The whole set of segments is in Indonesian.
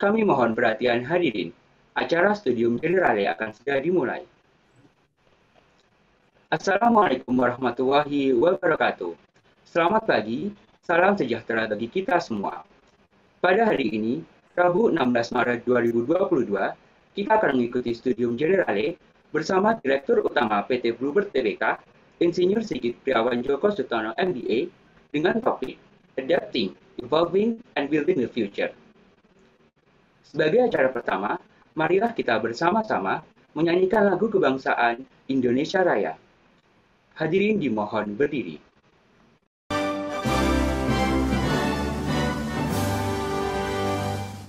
Kami mohon perhatian hadirin. Acara Studium Generale akan segera dimulai. Assalamualaikum warahmatullahi wabarakatuh. Selamat pagi, salam sejahtera bagi kita semua. Pada hari ini, Rabu 16 Maret 2022, kita akan mengikuti Studium Generale bersama Direktur Utama PT Bluebird Tbk, Insinyur Sigit Priawan Joko Sutono MBA, dengan topik Adapting, Evolving, and Building the Future. Sebagai acara pertama, marilah kita bersama-sama menyanyikan lagu kebangsaan Indonesia Raya. Hadirin dimohon berdiri.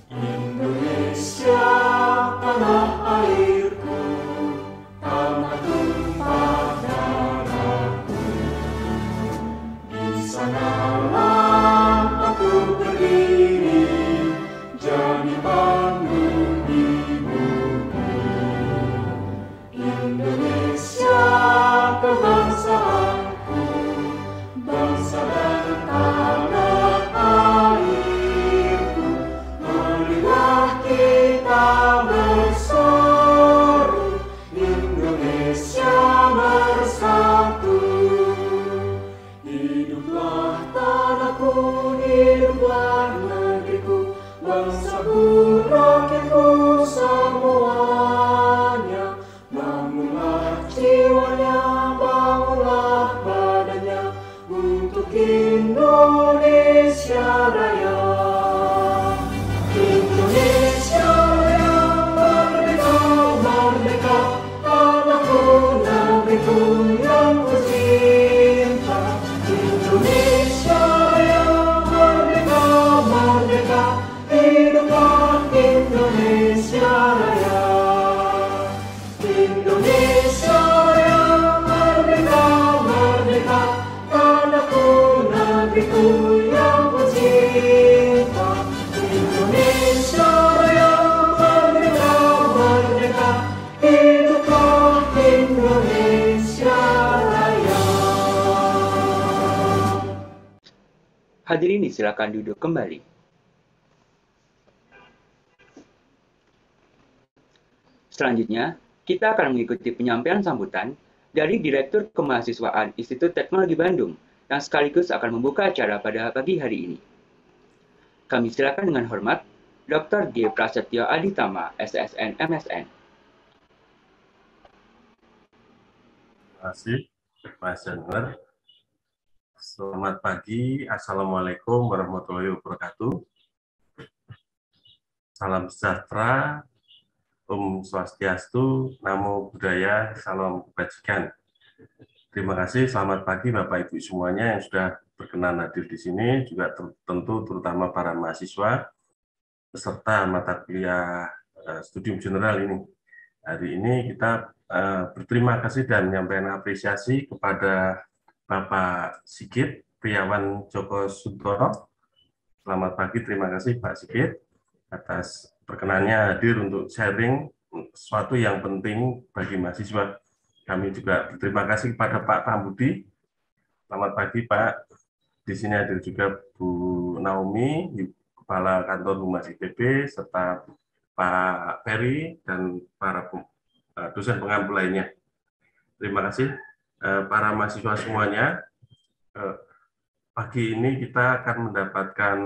Indonesia, tanah airku, tanah tumpah darahku. Di sanalah aku berdiri, jadi panggung di bumi. Indonesia, kebangsaanku, bangsa dan tanah airku. Marilah kita berseru, Indonesia bersatu. Hiduplah tanahku, hiduplah negeriku, bangsaku, rakyatku semuanya. Bangunlah jiwanya, bangunlah badannya, untuk Indonesia Raya. Indonesia Raya, merdeka, merdeka, tanahku, negeriku yang tercinta. Indonesia Raya, merdeka, merdeka, hiduplah Indonesia Raya. Indonesia Raya, merdeka, merdeka, tanahku, negeriku yang tercinta. Indonesia Raya, merdeka, merdeka, hiduplah Indonesia Raya. Hadirin silakan duduk kembali. Selanjutnya, kita akan mengikuti penyampaian sambutan dari Direktur Kemahasiswaan Institut Teknologi Bandung yang sekaligus akan membuka acara pada pagi hari ini. Kami silakan dengan hormat Dr. G. Prasetyo Aditama, SSN MSN. Terima kasih, Mas Januar. Selamat pagi, Assalamualaikum warahmatullahi wabarakatuh. Salam sejahtera, Om Swastiastu, Namo Buddhaya, Salam Kebajikan. Terima kasih, selamat pagi Bapak Ibu semuanya yang sudah berkenan hadir di sini, juga tentu terutama para mahasiswa peserta mata kuliah Studium General ini. Hari ini kita berterima kasih dan menyampaikan apresiasi kepada Bapak Sigit Priawan Joko Sutono. Selamat pagi, terima kasih Pak Sigit atas perkenannya hadir untuk sharing sesuatu yang penting bagi mahasiswa. Kami juga berterima kasih kepada Pak Pambudi. Selamat pagi Pak. Di sini hadir juga Bu Naomi, Kepala Kantor Humas ITB, serta Pak Ferry dan para dosen pengampu lainnya. Terima kasih para mahasiswa semuanya. Pagi ini kita akan mendapatkan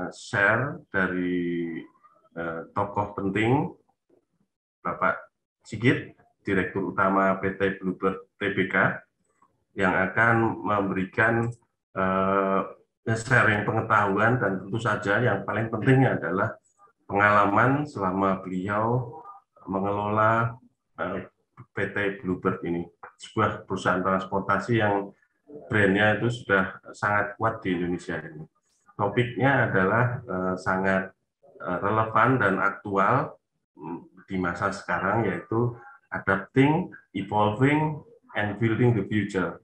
share dari tokoh penting, Bapak Sigit, Direktur Utama PT Bluebird Tbk, yang akan memberikan sharing pengetahuan dan tentu saja yang paling pentingnya adalah pengalaman selama beliau mengelola PT Bluebird ini, sebuah perusahaan transportasi yang brandnya itu sudah sangat kuat di Indonesia ini. Topiknya adalah sangat relevan dan aktual di masa sekarang, yaitu adapting, evolving, and building the future.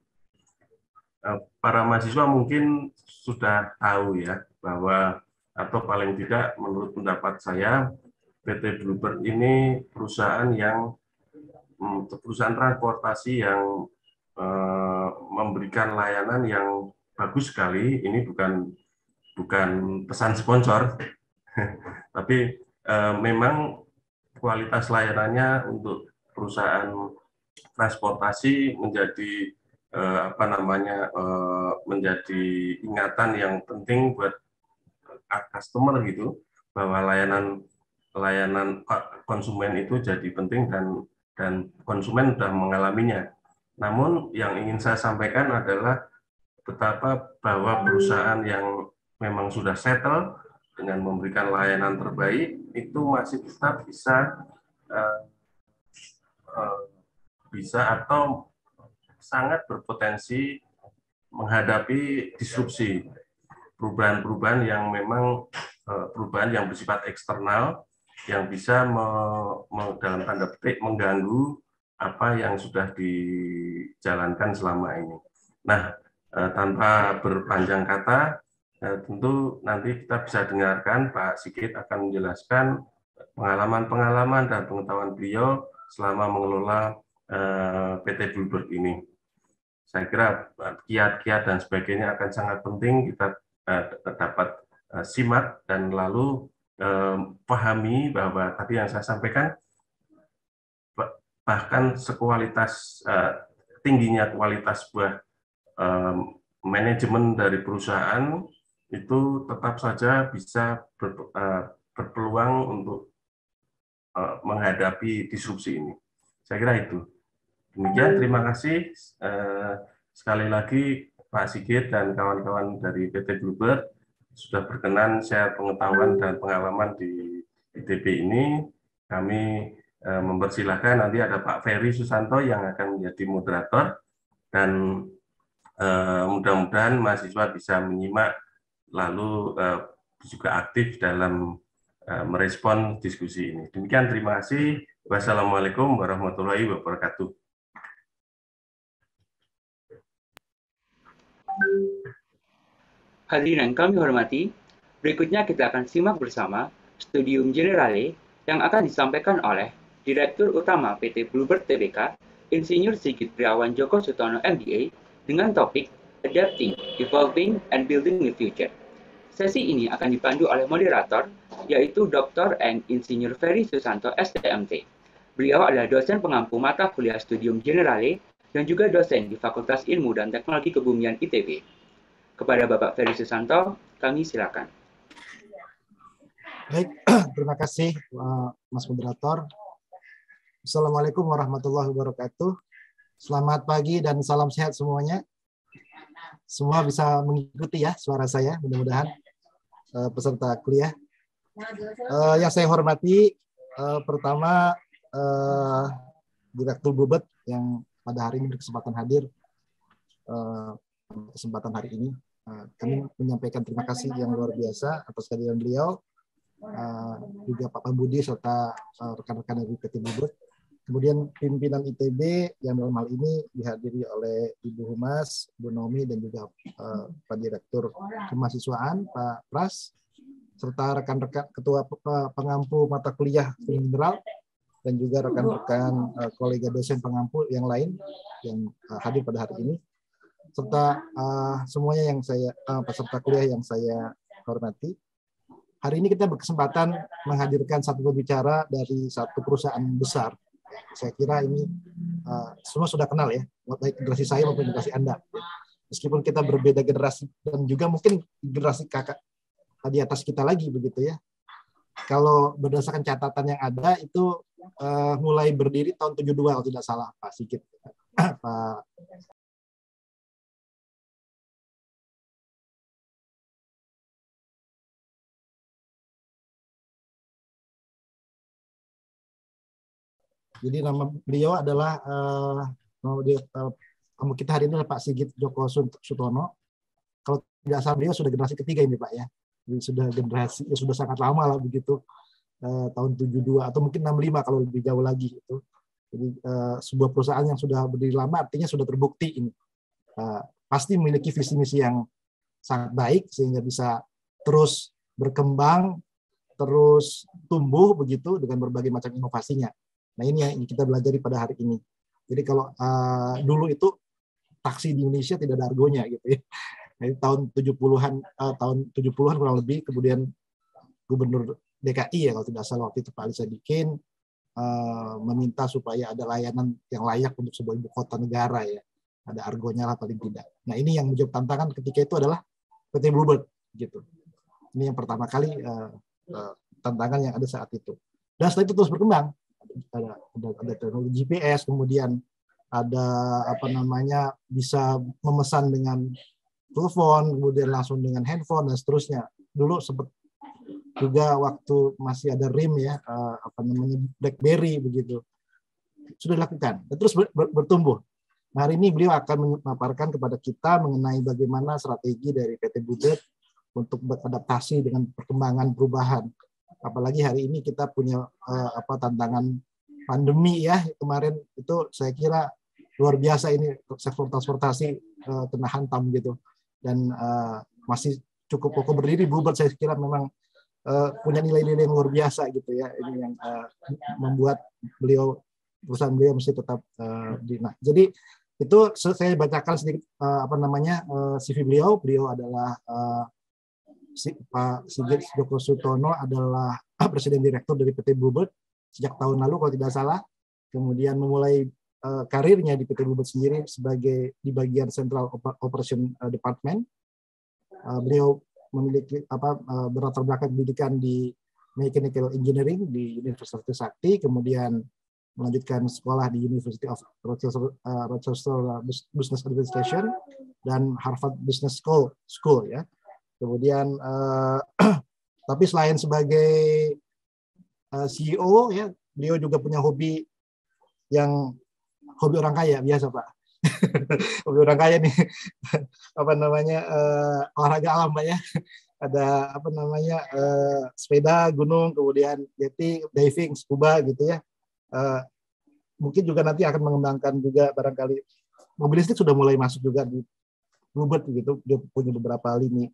Para mahasiswa mungkin sudah tahu ya bahwa, atau paling tidak menurut pendapat saya, PT Bluebird ini perusahaan transportasi yang memberikan layanan yang bagus sekali. Ini bukan pesan sponsor, Tapi memang kualitas layanannya untuk perusahaan transportasi menjadi menjadi ingatan yang penting buat customer gitu, bahwa layanan konsumen itu jadi penting dan konsumen sudah mengalaminya. Namun yang ingin saya sampaikan adalah betapa bahwa perusahaan yang memang sudah settle dengan memberikan layanan terbaik itu masih tetap bisa atau sangat berpotensi menghadapi disrupsi, perubahan-perubahan yang memang perubahan yang bersifat eksternal yang bisa dalam tanda petik mengganggu apa yang sudah dijalankan selama ini. Nah, tanpa berpanjang kata, tentu nanti kita bisa dengarkan Pak Sigit akan menjelaskan pengalaman-pengalaman dan pengetahuan beliau selama mengelola PT Bluebird ini. Saya kira kiat-kiat dan sebagainya akan sangat penting kita dapat simak dan lalu pahami bahwa tadi yang saya sampaikan bahkan sekualitas tingginya kualitas sebuah manajemen dari perusahaan itu tetap saja bisa berpeluang untuk menghadapi disrupsi ini. Saya kira itu. Demikian, terima kasih sekali lagi Pak Sigit dan kawan-kawan dari PT Bluebird sudah berkenan share pengetahuan dan pengalaman di ITB ini. Kami mempersilahkan nanti ada Pak Ferry Susanto yang akan menjadi moderator dan mudah-mudahan mahasiswa bisa menyimak lalu juga aktif dalam merespon diskusi ini. Demikian, terima kasih. Wassalamualaikum warahmatullahi wabarakatuh. Hadirin yang kami hormati, berikutnya kita akan simak bersama Studium Generale yang akan disampaikan oleh Direktur Utama PT Bluebird Tbk, Insinyur Sigit Priawan Joko Sutono MBA, dengan topik Adapting, Evolving, and Building the Future. Sesi ini akan dipandu oleh moderator, yaitu Dr. and Insinyur Ferry Susanto STMT. Beliau adalah dosen pengampu mata kuliah Studium Generale dan juga dosen di Fakultas Ilmu dan Teknologi Kebumian ITB. Kepada Bapak Ferry Susanto, kami silakan. Baik, terima kasih Mas Moderator. Assalamualaikum warahmatullahi wabarakatuh. Selamat pagi dan salam sehat semuanya. Semua bisa mengikuti ya suara saya, mudah-mudahan peserta kuliah. Yang saya hormati, pertama Direktur Bluebird yang pada hari ini berkesempatan hadir kesempatan hari ini. Kami menyampaikan terima kasih yang luar biasa atas kehadiran beliau, juga Pak Pambudi serta rekan-rekan dari PT Bluebird. Kemudian pimpinan ITB yang dalam hal ini dihadiri oleh Ibu Humas, Bu Nomi, dan juga Pak Direktur Kemahasiswaan, Pak Pras, serta rekan-rekan Ketua Pengampu Mata Kuliah Mineral, dan juga rekan-rekan kolega dosen pengampu yang lain yang hadir pada hari ini, serta semuanya yang peserta kuliah yang saya hormati. Hari ini kita berkesempatan menghadirkan satu pembicara dari satu perusahaan besar. Saya kira ini semua sudah kenal ya, baik generasi saya maupun generasi Anda. Meskipun kita berbeda generasi dan juga mungkin generasi kakak di atas kita lagi begitu ya. Kalau berdasarkan catatan yang ada itu mulai berdiri tahun 72 kalau tidak salah Pak Sigit. Pak Jadi nama beliau adalah tamu kita hari ini adalah Pak Sigit Joko Sutono. Kalau tidak salah beliau sudah generasi ketiga ini Pak ya. Jadi sudah generasi sudah sangat lama lah begitu, tahun 72 atau mungkin 65 kalau lebih jauh lagi itu. Jadi sebuah perusahaan yang sudah berdiri lama artinya sudah terbukti ini. Pasti memiliki visi misi yang sangat baik sehingga bisa terus berkembang, terus tumbuh begitu dengan berbagai macam inovasinya. Nah ini yang kita belajar pada hari ini. Jadi kalau dulu itu taksi di Indonesia tidak ada argonya gitu ya. Nah, tahun 70-an kurang lebih, kemudian Gubernur DKI ya kalau tidak salah waktu itu Pak Ali Sadikin meminta supaya ada layanan yang layak untuk sebuah ibu kota negara ya. Ada argonya lah paling tidak. Nah ini yang menjadi tantangan ketika itu adalah PT Bluebird gitu. Ini yang pertama kali tantangan yang ada saat itu. Dan setelah itu terus berkembang. Ada teknologi GPS, kemudian ada bisa memesan dengan telepon, kemudian langsung dengan handphone dan seterusnya. Dulu sempat juga waktu masih ada RIM ya, BlackBerry begitu. Sudah dilakukan dan terus bertumbuh. Nah, hari ini beliau akan memaparkan kepada kita mengenai bagaimana strategi dari PT Bluebird untuk beradaptasi dengan perkembangan perubahan. Apalagi hari ini kita punya tantangan pandemi ya, kemarin itu saya kira luar biasa ini sektor transportasi kena hantam gitu, dan masih cukup kokoh berdiri. Bluebird saya kira memang punya nilai-nilai yang luar biasa gitu ya, ini yang membuat perusahaan beliau mesti tetap nah jadi itu saya bacakan sedikit CV beliau. Beliau adalah Pak Sigit Joko Sutono adalah Presiden Direktur dari PT Bluebird sejak tahun lalu kalau tidak salah. Kemudian memulai karirnya di PT Bluebird sendiri sebagai di bagian Central Operation Department. Beliau memiliki berlatar belakang pendidikan di Mechanical Engineering di Universitas Trisakti, kemudian melanjutkan sekolah di University of Rochester Business Administration dan Harvard Business School ya. Kemudian tapi selain sebagai CEO ya, beliau juga punya hobi orang kaya biasa Pak. Hobi orang kaya nih olahraga alam Pak ya. Ada sepeda gunung, kemudian yeti, diving, scuba gitu ya. Mungkin juga nanti akan mengembangkan juga barangkali mobil listrik sudah mulai masuk juga di Bluebird gitu. Dia punya beberapa lini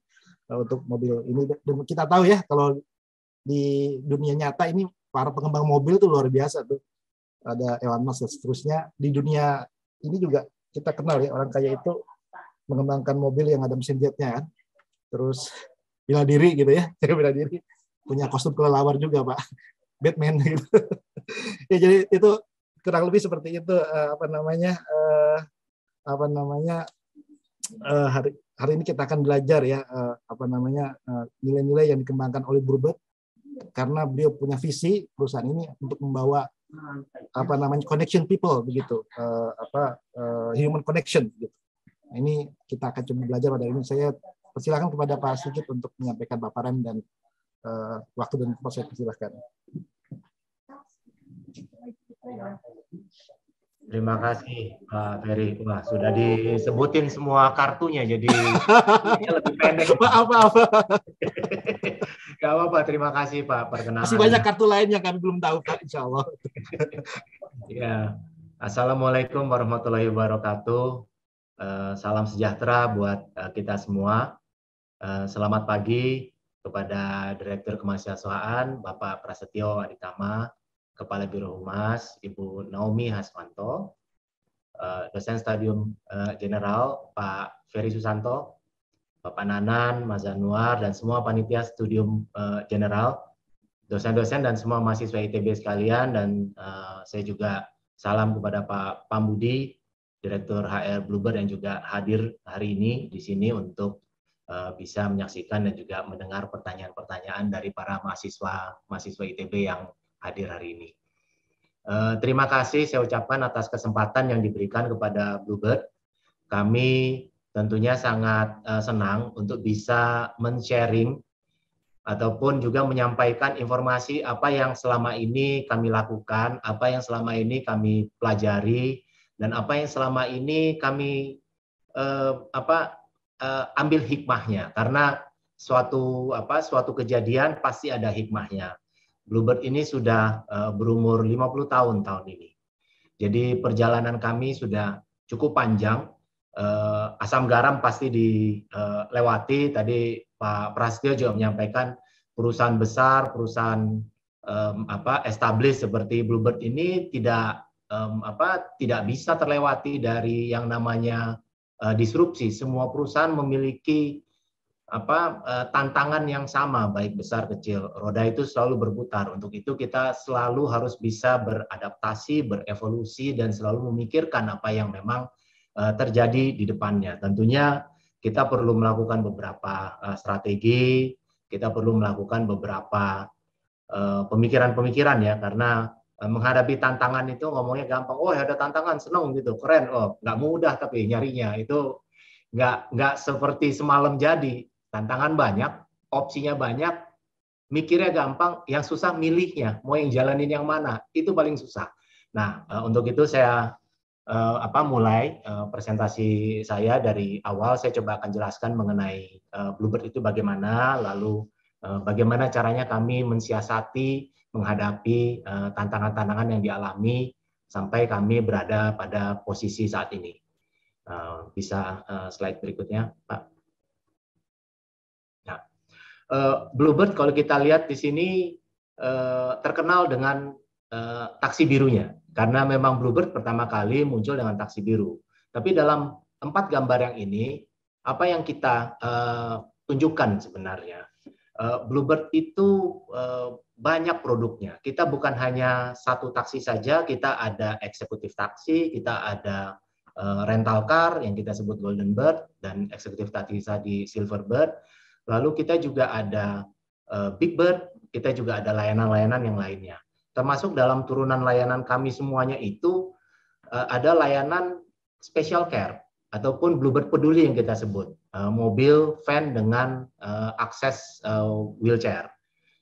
untuk mobil ini. Dan kita tahu ya kalau di dunia nyata ini para pengembang mobil itu luar biasa tuh. Ada Elon Musk dan seterusnya. Di dunia ini juga kita kenal ya, orang kaya itu mengembangkan mobil yang ada mesin jetnya kan. Terus bela diri gitu ya, bela diri. Punya kostum kelelawar juga Pak, Batman gitu. Ya jadi itu kurang lebih seperti itu hari ini kita akan belajar ya nilai-nilai yang dikembangkan oleh Bluebird, karena beliau punya visi perusahaan ini untuk membawa connection people begitu, human connection gitu. Nah, ini kita akan coba belajar pada ini. Saya persilakan kepada Pak Sigit untuk menyampaikan paparan dan waktu dan tempat saya persilahkan. Terima kasih Pak Ferry. Wah, sudah disebutin semua kartunya, jadi lebih pendek. Apa? Gak apa-apa, terima kasih Pak perkenalan. Masih banyak kartu lain yang kami belum tahu Pak, insya Allah. Ya, Assalamualaikum warahmatullahi wabarakatuh. Salam sejahtera buat kita semua. Selamat pagi kepada Direktur Kemahasiswaan Bapak Prasetyo Aditama, Kepala Biro Humas Ibu Naomi Hasmanto, Dosen Stadium General Pak Ferry Susanto, Bapak Nanan, Mas Zanuar, dan semua panitia Studium General, dosen-dosen dan semua mahasiswa ITB sekalian, dan saya juga salam kepada Pak Pambudi, Direktur HR Bluebird yang juga hadir hari ini di sini untuk bisa menyaksikan dan juga mendengar pertanyaan-pertanyaan dari para mahasiswa ITB yang hadir hari ini. Terima kasih saya ucapkan atas kesempatan yang diberikan kepada Bluebird. Kami tentunya sangat senang untuk bisa men-sharing ataupun juga menyampaikan informasi apa yang selama ini kami lakukan, apa yang selama ini kami pelajari, dan apa yang selama ini kami ambil hikmahnya. Karena suatu kejadian pasti ada hikmahnya. Bluebird ini sudah berumur 50 tahun ini. Jadi perjalanan kami sudah cukup panjang. Asam garam pasti dilewati. Tadi Pak Prasetyo juga menyampaikan perusahaan besar, perusahaan established seperti Bluebird ini tidak bisa terlewati dari yang namanya disrupsi. Semua perusahaan memiliki tantangan yang sama, baik besar kecil. Roda itu selalu berputar. Untuk itu kita selalu harus bisa beradaptasi, berevolusi, dan selalu memikirkan apa yang memang terjadi di depannya. Tentunya kita perlu melakukan beberapa strategi, kita perlu melakukan beberapa pemikiran-pemikiran ya, karena menghadapi tantangan itu ngomongnya gampang. Oh, ada tantangan, seneng gitu, keren. Oh, nggak mudah tapi nyarinya itu nggak seperti semalam jadi. Tantangan banyak, opsinya banyak, mikirnya gampang, yang susah milihnya, mau yang jalanin yang mana, itu paling susah. Nah, untuk itu saya mulai presentasi saya dari awal. Saya coba akan jelaskan mengenai Bluebird itu bagaimana, lalu bagaimana caranya kami mensiasati, menghadapi tantangan-tantangan yang dialami sampai kami berada pada posisi saat ini. Bisa slide berikutnya, Pak. Nah, Bluebird kalau kita lihat di sini terkenal dengan taksi birunya, karena memang Bluebird pertama kali muncul dengan taksi biru. Tapi dalam 4 gambar yang ini, apa yang kita tunjukkan sebenarnya, Bluebird itu banyak produknya. Kita bukan hanya satu taksi saja, kita ada eksekutif taksi, kita ada rental car yang kita sebut Golden Bird, dan eksekutif taksi di Silver Bird. Lalu kita juga ada Big Bird, kita juga ada layanan-layanan yang lainnya. Termasuk dalam turunan layanan kami semuanya itu ada layanan special care ataupun Bluebird peduli yang kita sebut, mobil van dengan akses wheelchair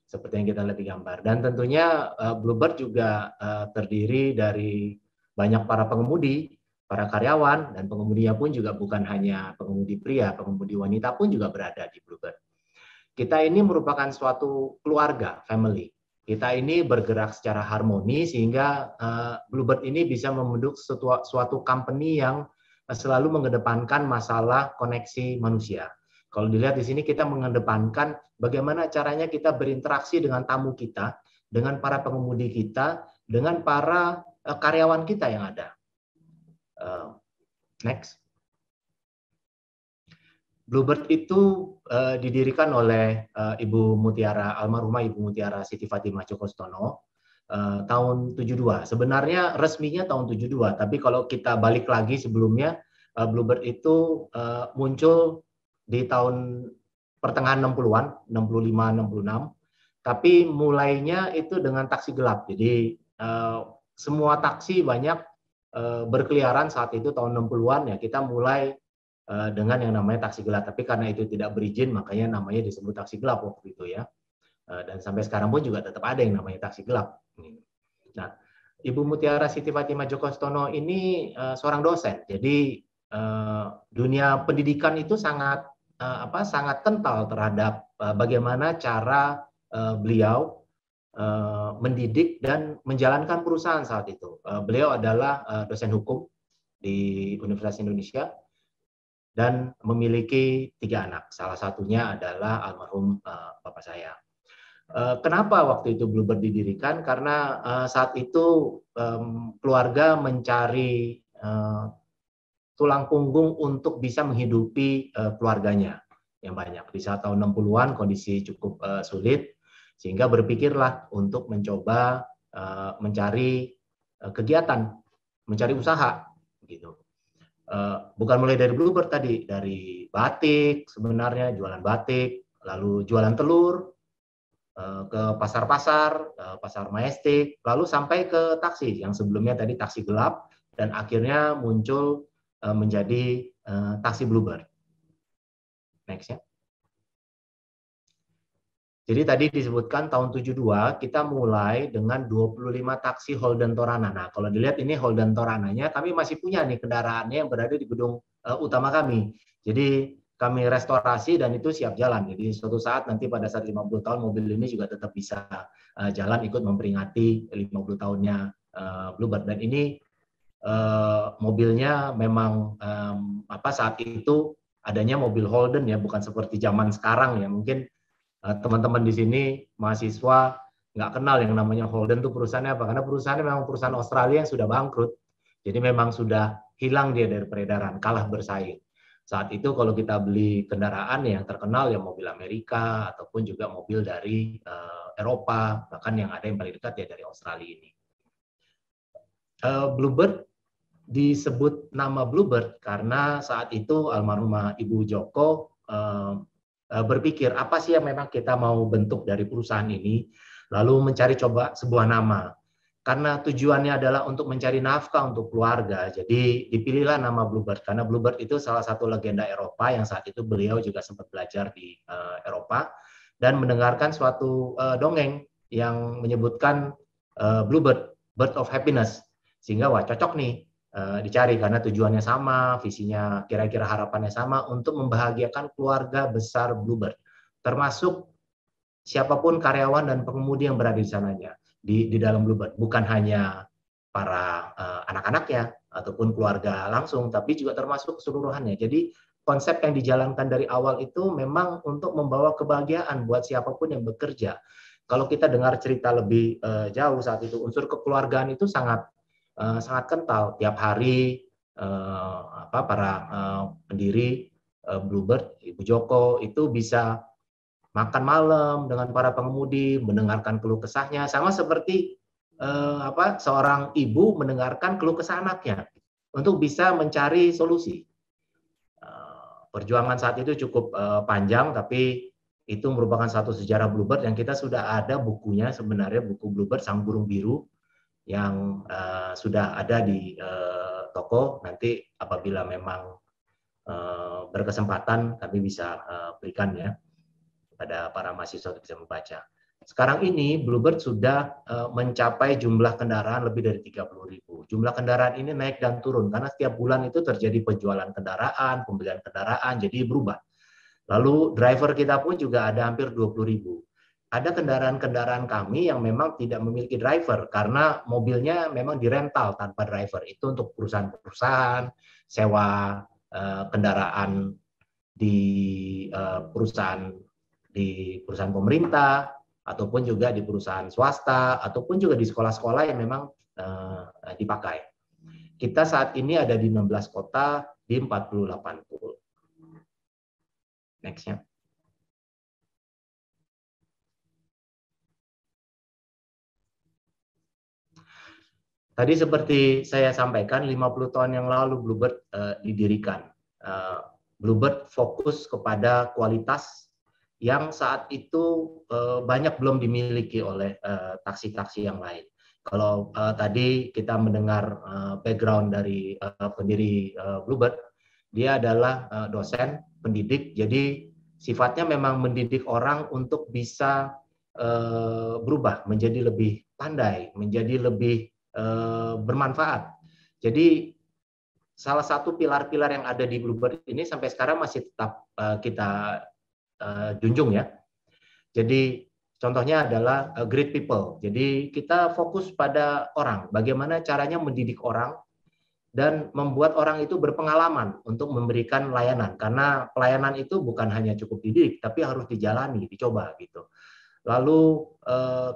seperti yang kita lihat di gambar. Dan tentunya Bluebird juga terdiri dari banyak para pengemudi, para karyawan, dan pengemudinya pun juga bukan hanya pengemudi pria, pengemudi wanita pun juga berada di Bluebird. Kita ini merupakan suatu keluarga, family. Kita ini bergerak secara harmoni sehingga Bluebird ini bisa membentuk suatu company yang selalu mengedepankan masalah koneksi manusia. Kalau dilihat di sini kita mengedepankan bagaimana caranya kita berinteraksi dengan tamu kita, dengan para pengemudi kita, dengan para karyawan kita yang ada. Next. Bluebird itu didirikan oleh Ibu Mutiara, almarhumah Ibu Mutiara Siti Fatimah Djokostono tahun 72. Sebenarnya resminya tahun 72, tapi kalau kita balik lagi sebelumnya, Bluebird itu muncul di tahun pertengahan 60-an, 65-66, tapi mulainya itu dengan taksi gelap. Jadi semua taksi banyak berkeliaran saat itu tahun 60-an ya, kita mulai dengan yang namanya taksi gelap. Tapi karena itu tidak berizin, makanya namanya disebut taksi gelap waktu itu ya. Dan sampai sekarang pun juga tetap ada yang namanya taksi gelap. Nah, Ibu Mutiara Siti Fatimah Djokostono ini seorang dosen. Jadi dunia pendidikan itu sangat sangat kental terhadap bagaimana cara beliau mendidik dan menjalankan perusahaan saat itu. Beliau adalah dosen hukum di Universitas Indonesia dan memiliki 3 anak. Salah satunya adalah almarhum bapak saya. Kenapa waktu itu Bluebird didirikan? Karena saat itu keluarga mencari tulang punggung untuk bisa menghidupi keluarganya yang banyak. Di saat tahun 60-an kondisi cukup sulit, sehingga berpikirlah untuk mencoba mencari kegiatan, mencari usaha, gitu. Bukan mulai dari Bluebird tadi, dari batik sebenarnya, jualan batik, lalu jualan telur, ke pasar-pasar, pasar Majestic, lalu sampai ke taksi yang sebelumnya tadi taksi gelap, dan akhirnya muncul menjadi taksi Bluebird. Next ya. Jadi tadi disebutkan tahun 72 kita mulai dengan 25 taksi Holden Torana. Nah, kalau dilihat ini Holden Torananya, kami masih punya nih kendaraannya yang berada di gedung utama kami. Jadi kami restorasi dan itu siap jalan. Jadi suatu saat nanti pada saat 50 tahun mobil ini juga tetap bisa jalan ikut memperingati 50 tahunnya Bluebird. Dan ini mobilnya memang saat itu adanya mobil Holden ya, bukan seperti zaman sekarang ya. Mungkin teman-teman di sini mahasiswa nggak kenal yang namanya Holden itu perusahaannya apa, karena perusahaannya memang perusahaan Australia yang sudah bangkrut, jadi memang sudah hilang dia dari peredaran, kalah bersaing. Saat itu kalau kita beli kendaraan yang terkenal ya mobil Amerika ataupun juga mobil dari Eropa, bahkan yang ada yang paling dekat ya dari Australia ini. Bluebird disebut nama Bluebird karena saat itu almarhumah Ibu Joko berpikir apa sih yang memang kita mau bentuk dari perusahaan ini, lalu mencari coba sebuah nama. Karena tujuannya adalah untuk mencari nafkah untuk keluarga, jadi dipilihlah nama Bluebird karena Bluebird itu salah satu legenda Eropa yang saat itu beliau juga sempat belajar di Eropa dan mendengarkan suatu dongeng yang menyebutkan Bluebird, Bird of Happiness, sehingga wah cocok nih dicari karena tujuannya sama, visinya kira-kira harapannya sama untuk membahagiakan keluarga besar Bluebird, termasuk siapapun karyawan dan pengemudi yang berada di sananya. Di dalam Bluebird, bukan hanya para anak-anaknya ataupun keluarga langsung, tapi juga termasuk keseluruhannya. Jadi konsep yang dijalankan dari awal itu memang untuk membawa kebahagiaan buat siapapun yang bekerja. Kalau kita dengar cerita lebih jauh saat itu, unsur kekeluargaan itu sangat kental. Tiap hari para pendiri Bluebird, Ibu Joko itu bisa makan malam dengan para pengemudi, mendengarkan keluh kesahnya, sama seperti seorang ibu mendengarkan keluh kesah anaknya untuk bisa mencari solusi. Perjuangan saat itu cukup panjang, tapi itu merupakan satu sejarah Bluebird yang kita sudah ada bukunya sebenarnya, buku Bluebird Sang Burung Biru yang sudah ada di toko. Nanti apabila memang berkesempatan kami bisa berikan ya pada para mahasiswa untuk bisa membaca. Sekarang ini Bluebird sudah mencapai jumlah kendaraan lebih dari 30.000. Jumlah kendaraan ini naik dan turun karena setiap bulan itu terjadi penjualan kendaraan, pembelian kendaraan, jadi berubah. Lalu driver kita pun juga ada hampir 20.000. Ada kendaraan-kendaraan kami yang memang tidak memiliki driver karena mobilnya memang dirental tanpa driver. Itu untuk perusahaan-perusahaan, sewa kendaraan di perusahaan pemerintah, ataupun juga di perusahaan swasta, ataupun juga di sekolah-sekolah yang memang dipakai. Kita saat ini ada di 16 kota, di 48 pool. Next-nya. Tadi seperti saya sampaikan, 50 tahun yang lalu Bluebird didirikan. Bluebird fokus kepada kualitas yang saat itu banyak belum dimiliki oleh taksi-taksi yang lain. Kalau tadi kita mendengar background dari pendiri Bluebird, dia adalah dosen, pendidik, jadi sifatnya memang mendidik orang untuk bisa berubah menjadi lebih pandai, menjadi lebih bermanfaat. Jadi salah satu pilar-pilar yang ada di Bluebird ini sampai sekarang masih tetap kita junjung ya. Jadi contohnya adalah great people. Jadi kita fokus pada orang, bagaimana caranya mendidik orang dan membuat orang itu berpengalaman untuk memberikan layanan. Karena pelayanan itu bukan hanya cukup dididik, tapi harus dijalani, dicoba gitu. Lalu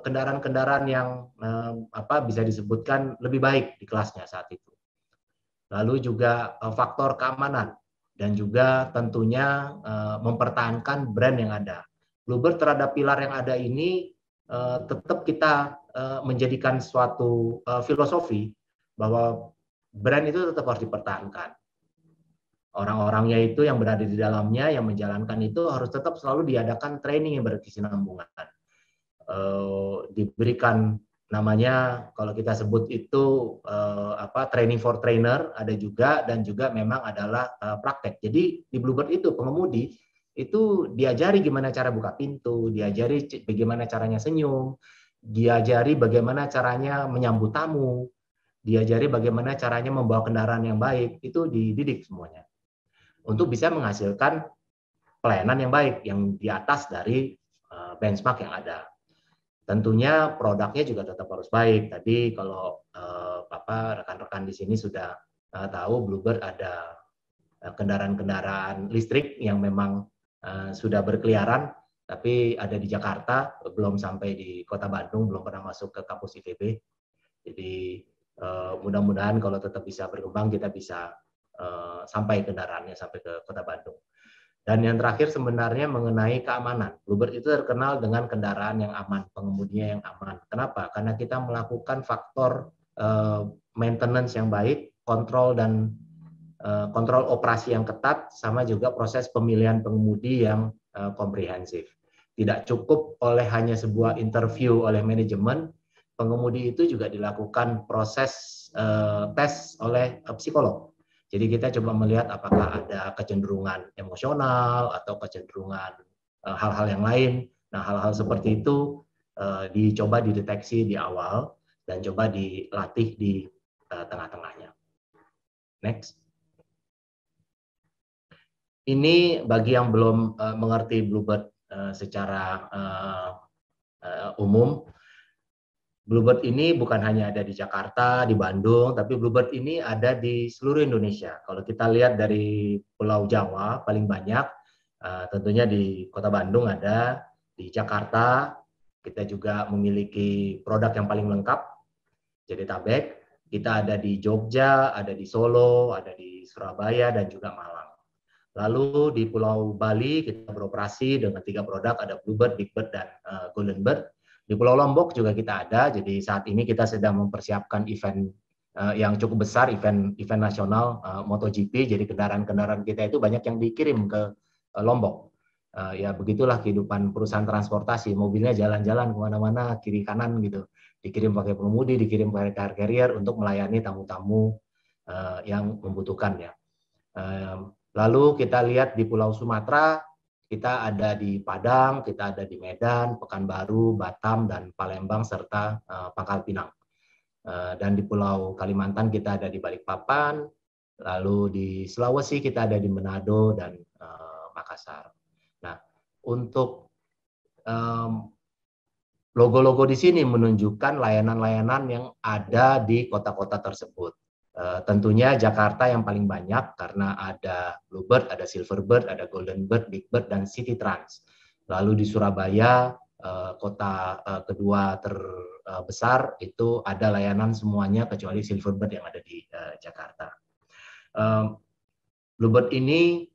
kendaraan-kendaraan yang bisa disebutkan lebih baik di kelasnya saat itu. Lalu juga faktor keamanan dan juga tentunya mempertahankan brand yang ada. Bluebird terhadap pilar yang ada ini tetap kita menjadikan suatu filosofi bahwa brand itu tetap harus dipertahankan. Orang-orangnya itu yang berada di dalamnya, yang menjalankan itu harus tetap selalu diadakan training yang berkesinambungan. Diberikan namanya, kalau kita sebut itu training for trainer, ada juga, dan juga memang adalah praktek. Jadi di Bluebird itu pengemudi itu diajari gimana cara buka pintu, diajari bagaimana caranya senyum, diajari bagaimana caranya menyambut tamu, diajari bagaimana caranya membawa kendaraan yang baik, itu dididik semuanya untuk bisa menghasilkan pelayanan yang baik, yang di atas dari benchmark yang ada. Tentunya produknya juga tetap harus baik. Tadi kalau rekan-rekan di sini sudah tahu, Bluebird ada kendaraan-kendaraan listrik yang memang sudah berkeliaran, tapi ada di Jakarta, belum sampai di Kota Bandung, belum pernah masuk ke kampus ITB. Jadi mudah-mudahan kalau tetap bisa berkembang, kita bisa sampai kendaraannya sampai ke Kota Bandung. Dan yang terakhir sebenarnya mengenai keamanan. Bluebird itu terkenal dengan kendaraan yang aman, pengemudinya yang aman. Kenapa? Karena kita melakukan faktor maintenance yang baik, kontrol operasi yang ketat, sama juga proses pemilihan pengemudi yang komprehensif. Tidak cukup oleh hanya sebuah interview oleh manajemen, pengemudi itu juga dilakukan proses tes oleh psikolog. Jadi kita coba melihat apakah ada kecenderungan emosional atau kecenderungan hal-hal yang lain. Nah, hal-hal seperti itu dicoba dideteksi di awal dan coba dilatih di tengah-tengahnya. Next. Ini bagi yang belum mengerti Bluebird secara umum. Bluebird ini bukan hanya ada di Jakarta, di Bandung, tapi Bluebird ini ada di seluruh Indonesia. Kalau kita lihat dari Pulau Jawa paling banyak, tentunya di Kota Bandung ada, di Jakarta kita juga memiliki produk yang paling lengkap, Jadetabek. Kita ada di Jogja, ada di Solo, ada di Surabaya, dan juga Malang. Lalu di Pulau Bali kita beroperasi dengan 3 produk, ada Bluebird, Bigbird, dan Golden Bird. Di Pulau Lombok juga kita ada, jadi saat ini kita sedang mempersiapkan event yang cukup besar, event nasional MotoGP, jadi kendaraan-kendaraan kita itu banyak yang dikirim ke Lombok. Ya begitulah kehidupan perusahaan transportasi, mobilnya jalan-jalan kemana-mana, kiri kanan gitu, dikirim pakai pengemudi, dikirim pakai car carrier untuk melayani tamu-tamu yang membutuhkannya. Lalu kita lihat di Pulau Sumatera, kita ada di Padang, kita ada di Medan, Pekanbaru, Batam, dan Palembang, serta Pangkal Pinang. Dan di Pulau Kalimantan kita ada di Balikpapan, lalu di Sulawesi kita ada di Manado dan Makassar. Nah, untuk logo-logo di sini menunjukkan layanan-layanan yang ada di kota-kota tersebut. Tentunya Jakarta yang paling banyak karena ada Bluebird, ada Silverbird, ada Golden Bird, Bigbird, dan City Trans. Lalu di Surabaya, kota kedua terbesar, itu ada layanan semuanya kecuali Silverbird yang ada di Jakarta. Bluebird ini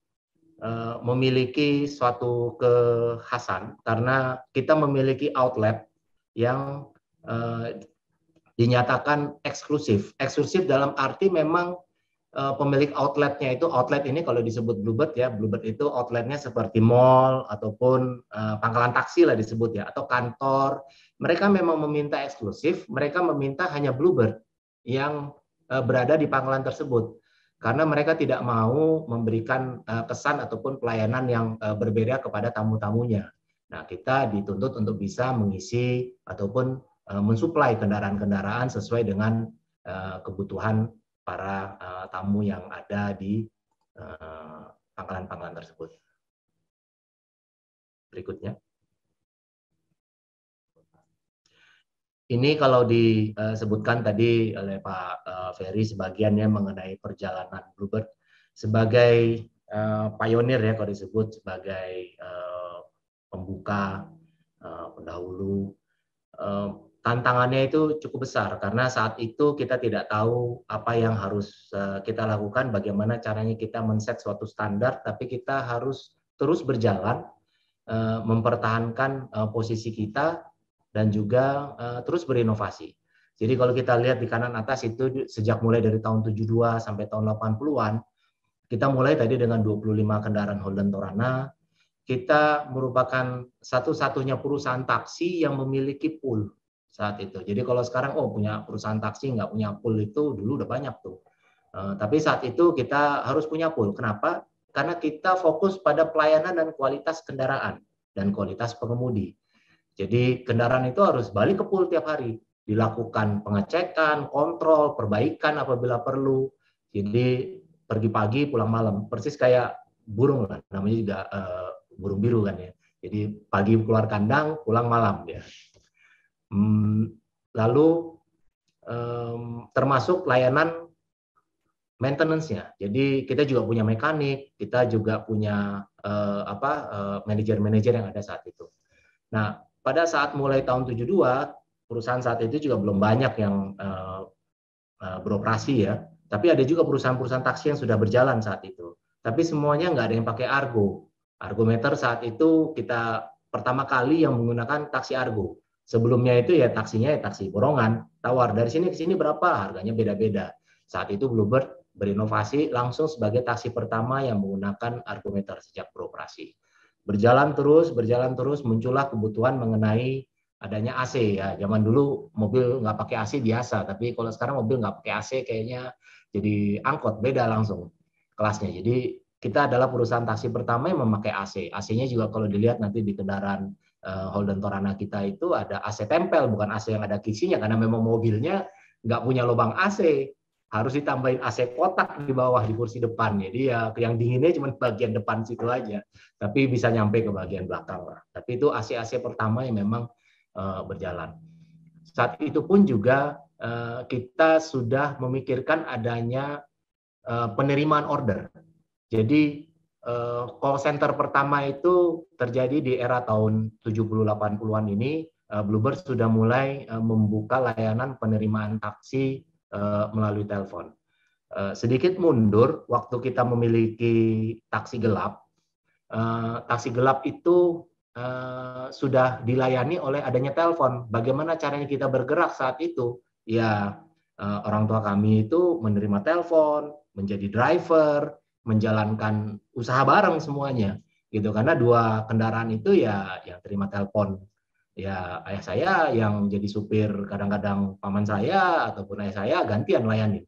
memiliki suatu kekhasan karena kita memiliki outlet yang dinyatakan eksklusif. Eksklusif dalam arti memang pemilik outletnya itu, outlet ini kalau disebut Bluebird ya, Bluebird itu outletnya seperti mall ataupun pangkalan taksi lah disebut ya, atau kantor. Mereka memang meminta eksklusif, mereka meminta hanya Bluebird yang berada di pangkalan tersebut. Karena mereka tidak mau memberikan kesan ataupun pelayanan yang berbeda kepada tamu-tamunya. Nah, kita dituntut untuk bisa mengisi ataupun mensuplai kendaraan-kendaraan sesuai dengan kebutuhan para tamu yang ada di pangkalan-pangkalan tersebut. Berikutnya. Ini kalau disebutkan tadi oleh Pak Ferry sebagiannya mengenai perjalanan Bluebird sebagai pionir ya, kalau disebut sebagai pembuka, pendahulu. Tantangannya itu cukup besar karena saat itu kita tidak tahu apa yang harus kita lakukan, bagaimana caranya kita men-set suatu standar, tapi kita harus terus berjalan, mempertahankan posisi kita, dan juga terus berinovasi. Jadi kalau kita lihat di kanan atas itu sejak mulai dari tahun 72 sampai tahun 80-an, kita mulai tadi dengan 25 kendaraan Holden Torana. Kita merupakan satu-satunya perusahaan taksi yang memiliki pool saat itu. Jadi kalau sekarang punya perusahaan taksi nggak punya pool itu dulu udah banyak tuh. Tapi saat itu kita harus punya pool. Kenapa? Karena kita fokus pada pelayanan dan kualitas kendaraan dan kualitas pengemudi. Jadi kendaraan itu harus balik ke pool tiap hari, dilakukan pengecekan, kontrol, perbaikan apabila perlu. Jadi pergi pagi, pulang malam, persis kayak burung lah, namanya juga burung biru kan ya. Jadi pagi keluar kandang, pulang malam dia. Lalu termasuk layanan maintenance-nya. Jadi kita juga punya mekanik, kita juga punya manajer-manajer yang ada saat itu. Nah, pada saat mulai tahun 72, perusahaan saat itu juga belum banyak yang beroperasi ya. Tapi ada juga perusahaan-perusahaan taksi yang sudah berjalan saat itu. Tapi semuanya nggak ada yang pakai Argo. Argometer saat itu kita pertama kali yang menggunakan taksi Argo. Sebelumnya itu ya taksinya ya taksi borongan, tawar dari sini ke sini berapa, harganya beda-beda. Saat itu Bluebird berinovasi langsung sebagai taksi pertama yang menggunakan Argometer sejak beroperasi. Berjalan terus, muncullah kebutuhan mengenai adanya AC ya. Zaman dulu mobil nggak pakai AC biasa, tapi kalau sekarang mobil nggak pakai AC kayaknya jadi angkot, beda langsung kelasnya. Jadi kita adalah perusahaan taksi pertama yang memakai AC. AC-nya juga kalau dilihat nanti di kendaraan Holden Torana kita itu ada AC tempel, bukan AC yang ada kisinya, karena memang mobilnya nggak punya lubang AC. Harus ditambahin AC kotak di bawah di kursi depan. Jadi ya yang dinginnya cuma bagian depan situ aja, tapi bisa nyampe ke bagian belakang lah. Tapi itu AC-AC pertama yang memang berjalan. Saat itu pun juga kita sudah memikirkan adanya penerimaan order. Jadi call center pertama itu terjadi di era tahun 70-80-an ini. Bluebird sudah mulai membuka layanan penerimaan taksi melalui telepon. Sedikit mundur, waktu kita memiliki taksi gelap itu sudah dilayani oleh adanya telepon. Bagaimana caranya kita bergerak saat itu? Ya, orang tua kami itu menerima telepon, menjadi driver, menjalankan usaha bareng semuanya, gitu. Karena dua kendaraan itu ya yang terima telepon, ya ayah saya yang jadi supir, kadang-kadang paman saya ataupun ayah saya gantian layani.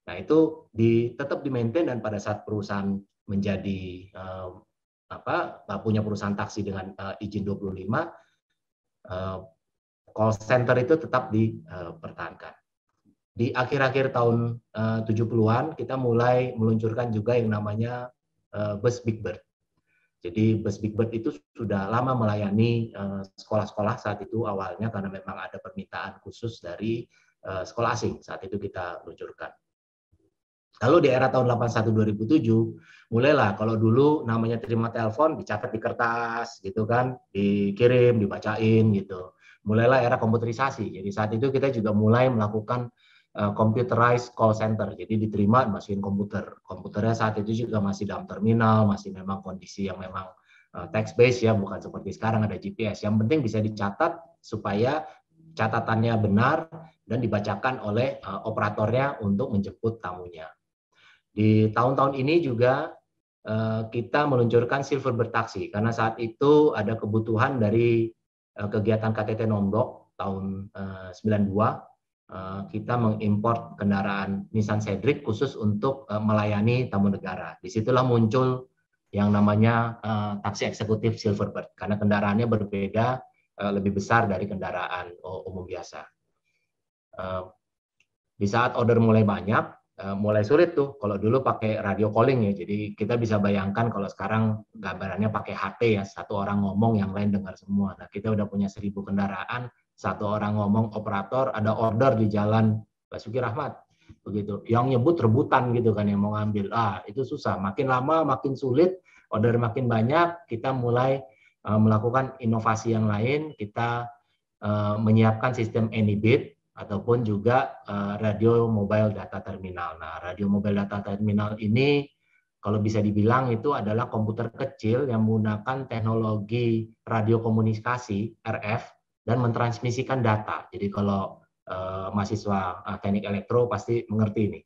Nah itu tetap di-maintain, dan pada saat perusahaan menjadi punya perusahaan taksi dengan izin 25, call center itu tetap dipertahankan. Di akhir-akhir tahun 70-an kita mulai meluncurkan juga yang namanya bus Big Bird. Jadi bus Big Bird itu sudah lama melayani sekolah-sekolah saat itu awalnya, karena memang ada permintaan khusus dari sekolah asing. Saat itu kita luncurkan. Lalu di era tahun 81-2007, mulailah, kalau dulu namanya terima telepon, dicatat di kertas, gitu kan, dikirim, dibacain, gitu. Mulailah era komputerisasi. Jadi saat itu kita juga mulai melakukan computerized call center. Jadi diterima dimasukin komputer. Komputernya saat itu juga masih dalam terminal, masih memang kondisi yang memang text based ya, bukan seperti sekarang ada GPS. Yang penting bisa dicatat supaya catatannya benar dan dibacakan oleh operatornya untuk menjemput tamunya. Di tahun-tahun ini juga kita meluncurkan Silverbird Taxi, karena saat itu ada kebutuhan dari kegiatan KTT Non-Blok tahun 92. Kita mengimpor kendaraan Nissan Cedric khusus untuk melayani tamu negara. Disitulah muncul yang namanya taksi eksekutif Silverbird, karena kendaraannya berbeda, lebih besar dari kendaraan umum biasa. Di saat order mulai banyak, mulai sulit tuh. Kalau dulu pakai radio calling ya, jadi kita bisa bayangkan kalau sekarang gambarannya pakai HT ya, satu orang ngomong yang lain dengar semua. Nah kita udah punya 1000 kendaraan, satu orang ngomong operator, ada order di jalan Basuki Rahmat, begitu. Yang nyebut rebutan gitu kan yang mau ngambil. Itu susah. Makin lama makin sulit, order makin banyak. Kita mulai melakukan inovasi yang lain. Kita menyiapkan sistem AnyBit ataupun juga radio mobile data terminal. Nah, radio mobile data terminal ini kalau bisa dibilang itu adalah komputer kecil yang menggunakan teknologi radio komunikasi RF dan mentransmisikan data. Jadi kalau mahasiswa teknik elektro pasti mengerti ini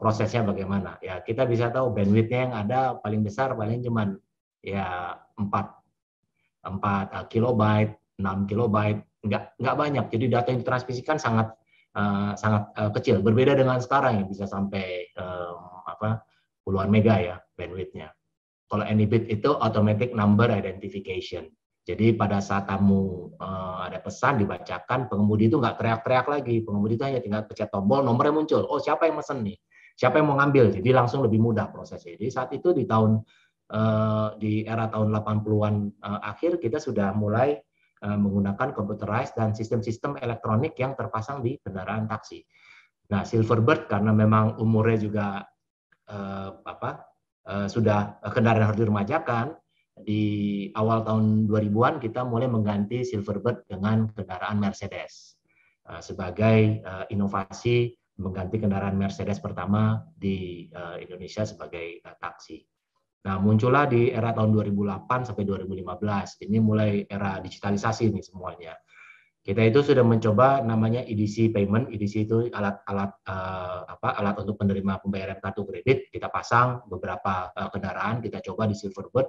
prosesnya bagaimana. Ya kita bisa tahu bandwidth-nya yang ada paling besar paling cuman ya 4 kilobyte, 6 kilobyte, nggak banyak. Jadi data yang ditransmisikan sangat kecil. Berbeda dengan sekarang yang bisa sampai puluhan mega ya bandwidth-nya. Kalau AnyBit itu automatic number identification. Jadi pada saat tamu ada pesan dibacakan, pengemudi itu nggak teriak-teriak lagi. Pengemudi itu hanya tinggal pencet tombol, nomornya muncul. Oh siapa yang mesen nih? Siapa yang mau ngambil? Jadi langsung lebih mudah prosesnya. Jadi saat itu di era tahun 80-an akhir kita sudah mulai menggunakan computerized dan sistem-sistem elektronik yang terpasang di kendaraan taksi. Nah Silverbird karena memang umurnya juga sudah kendaraan harus diremajakan. Di awal tahun 2000-an kita mulai mengganti Silverbird dengan kendaraan Mercedes sebagai inovasi mengganti kendaraan Mercedes pertama di Indonesia sebagai taksi. Nah, muncullah di era tahun 2008 sampai 2015. Ini mulai era digitalisasi nih semuanya. Kita itu sudah mencoba namanya EDC payment. EDC itu alat untuk penerima pembayaran kartu kredit. Kita pasang beberapa kendaraan, kita coba di Silverbird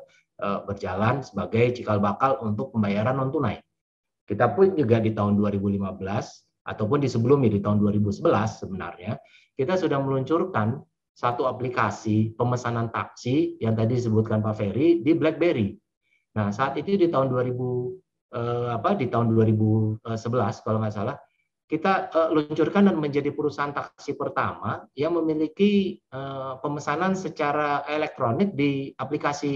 berjalan sebagai cikal bakal untuk pembayaran non tunai. Kita pun juga di tahun 2015 ataupun di sebelumnya di tahun 2011 sebenarnya kita sudah meluncurkan satu aplikasi pemesanan taksi yang tadi disebutkan Pak Ferry di BlackBerry. Nah, saat itu di tahun 2011 kalau nggak salah kita luncurkan dan menjadi perusahaan taksi pertama yang memiliki pemesanan secara elektronik di aplikasi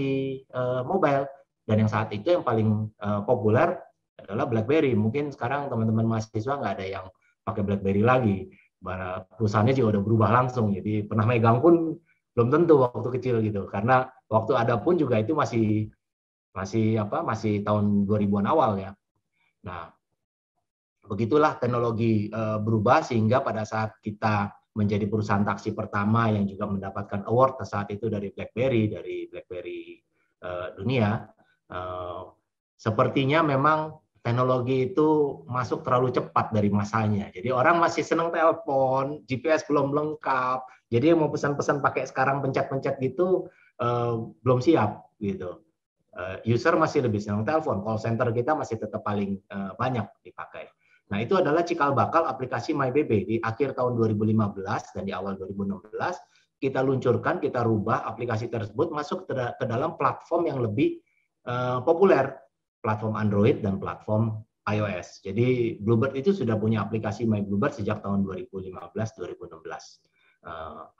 mobile, dan yang saat itu yang paling populer adalah BlackBerry. Mungkin sekarang teman-teman mahasiswa nggak ada yang pakai BlackBerry lagi, perusahaannya juga udah berubah langsung, jadi pernah megang pun belum tentu waktu kecil gitu, karena waktu ada pun juga itu masih tahun 2000-an awal ya. Nah, begitulah teknologi berubah sehingga pada saat kita menjadi perusahaan taksi pertama yang juga mendapatkan award saat itu dari BlackBerry dunia, sepertinya memang teknologi itu masuk terlalu cepat dari masanya. Jadi orang masih senang telepon, GPS belum lengkap. Jadi yang mau pesan-pesan pakai sekarang pencet-pencet gitu belum siap gitu. User masih lebih senang telepon, call center kita masih tetap paling banyak dipakai. Nah, itu adalah cikal bakal aplikasi MyBB di akhir tahun 2015 dan di awal 2016 kita luncurkan, kita rubah aplikasi tersebut masuk ke dalam platform yang lebih populer, platform Android dan platform iOS. Jadi Bluebird itu sudah punya aplikasi My Bluebird sejak tahun 2015-2016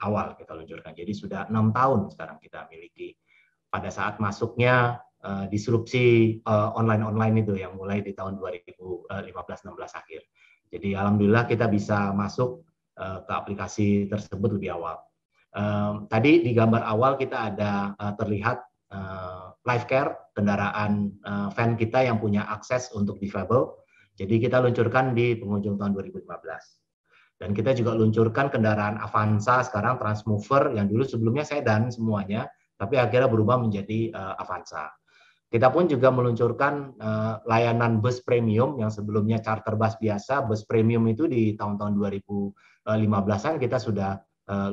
awal kita luncurkan. Jadi sudah 6 tahun sekarang kita miliki. Pada saat masuknya disrupsi online itu yang mulai di tahun 2015-16 akhir. Jadi alhamdulillah kita bisa masuk ke aplikasi tersebut lebih awal. Tadi di gambar awal kita ada terlihat Life Care, kendaraan van kita yang punya akses untuk difabel. Jadi kita luncurkan di penghujung tahun 2015. Dan kita juga luncurkan kendaraan Avanza sekarang Transmover yang dulu sebelumnya sedan semuanya, tapi akhirnya berubah menjadi Avanza. Kita pun juga meluncurkan layanan bus premium yang sebelumnya charter bus biasa, bus premium itu di tahun-tahun 2015-an kita sudah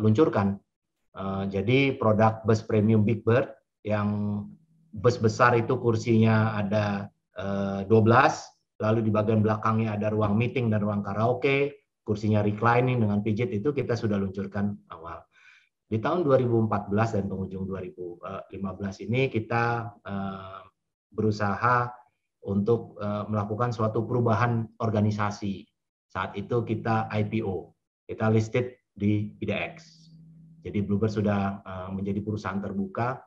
luncurkan. Jadi produk bus premium Big Bird yang bus besar itu kursinya ada 12, lalu di bagian belakangnya ada ruang meeting dan ruang karaoke, kursinya reclining dengan pijit, itu kita sudah luncurkan awal. Di tahun 2014 dan penghujung 2015 ini kita berusaha untuk melakukan suatu perubahan organisasi. Saat itu kita IPO, kita listed di IDX. Jadi Bluebird sudah menjadi perusahaan terbuka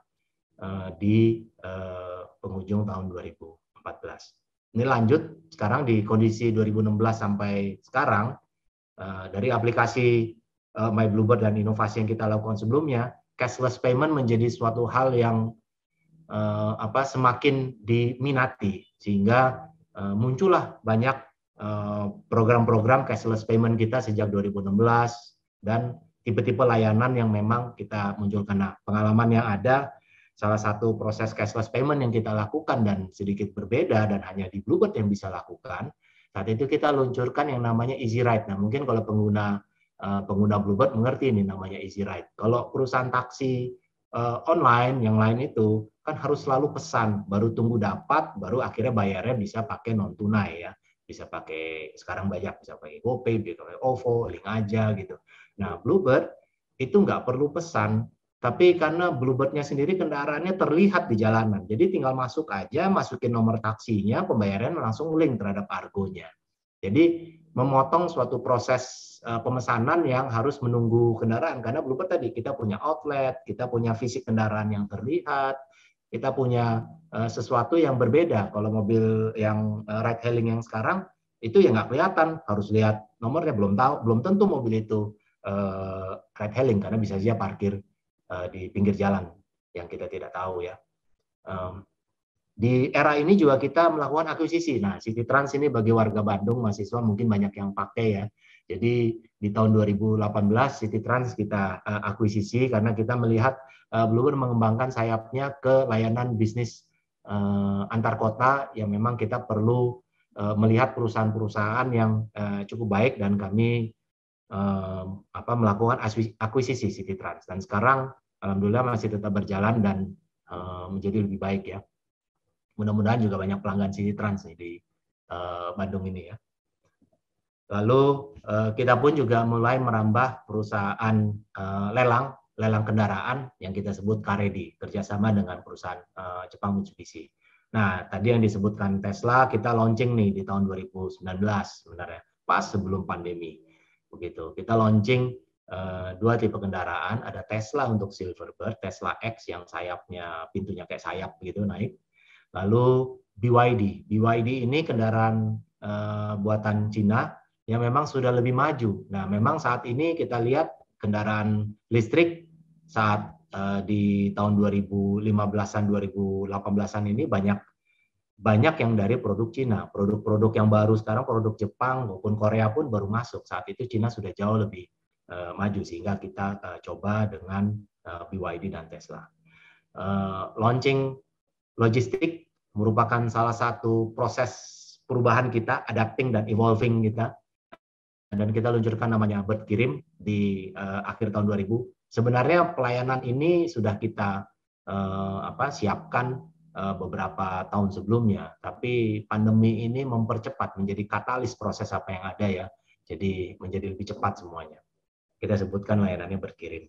di penghujung tahun 2014. Ini lanjut sekarang di kondisi 2016 sampai sekarang, dari aplikasi My Bluebird dan inovasi yang kita lakukan sebelumnya, cashless payment menjadi suatu hal yang semakin diminati, sehingga muncullah banyak program-program cashless payment kita sejak 2016 dan tipe-tipe layanan yang memang kita munculkan. Nah, pengalaman yang ada, salah satu proses cashless payment yang kita lakukan dan sedikit berbeda dan hanya di Bluebird yang bisa lakukan, saat itu kita luncurkan yang namanya Easy Ride. Nah, mungkin kalau pengguna Bluebird mengerti ini namanya Easy Ride. Kalau perusahaan taksi online yang lain itu kan harus selalu pesan, baru tunggu dapat, baru akhirnya bayarnya bisa pakai non tunai ya, bisa pakai sekarang banyak, bisa pakai GoPay, bisa pakai OVO, link aja gitu. Nah, Bluebird itu nggak perlu pesan, tapi karena Bluebird-nya sendiri kendaraannya terlihat di jalanan, jadi tinggal masuk aja, masukin nomor taksinya, pembayaran langsung link terhadap argonya. Jadi memotong suatu proses pemesanan yang harus menunggu kendaraan, karena Bluebird tadi kita punya outlet, kita punya fisik kendaraan yang terlihat, kita punya sesuatu yang berbeda. Kalau mobil yang ride hailing yang sekarang itu ya nggak kelihatan, harus lihat nomornya, belum tentu mobil itu ride hailing karena bisa saja parkir di pinggir jalan yang kita tidak tahu ya. Di era ini juga kita melakukan akuisisi. Nah, City Trans ini bagi warga Bandung, mahasiswa mungkin banyak yang pakai ya. Jadi di tahun 2018 City Trans kita akuisisi karena kita melihat Bluebird mengembangkan sayapnya ke layanan bisnis antar kota yang memang kita perlu melihat perusahaan-perusahaan yang cukup baik, dan kami melakukan akuisisi City Trans, dan sekarang alhamdulillah masih tetap berjalan dan menjadi lebih baik ya. Mudah-mudahan juga banyak pelanggan City Trans nih di Bandung ini ya. Lalu kita pun juga mulai merambah perusahaan lelang kendaraan yang kita sebut Karedi, kerjasama dengan perusahaan Jepang Mitsubishi. Nah, tadi yang disebutkan Tesla, kita launching nih di tahun 2019 sebenarnya, pas sebelum pandemi. Begitu. Kita launching 2 tipe kendaraan, ada Tesla untuk Silverbird, Tesla X yang sayapnya, pintunya kayak sayap gitu naik. Lalu BYD. BYD ini kendaraan buatan Cina yang memang sudah lebih maju. Nah, memang saat ini kita lihat kendaraan listrik saat di tahun 2015-an, 2018-an ini banyak yang dari produk Cina. Produk-produk yang baru sekarang, produk Jepang maupun Korea pun baru masuk. Saat itu Cina sudah jauh lebih maju, sehingga kita coba dengan BYD dan Tesla. Launching logistik merupakan salah satu proses perubahan kita, adapting dan evolving kita. Dan kita luncurkan namanya Bird Kirim di akhir tahun 2000. Sebenarnya pelayanan ini sudah kita siapkan beberapa tahun sebelumnya, tapi pandemi ini mempercepat, menjadi katalis proses apa yang ada ya. Jadi menjadi lebih cepat semuanya. Kita sebutkan layanannya berkirim.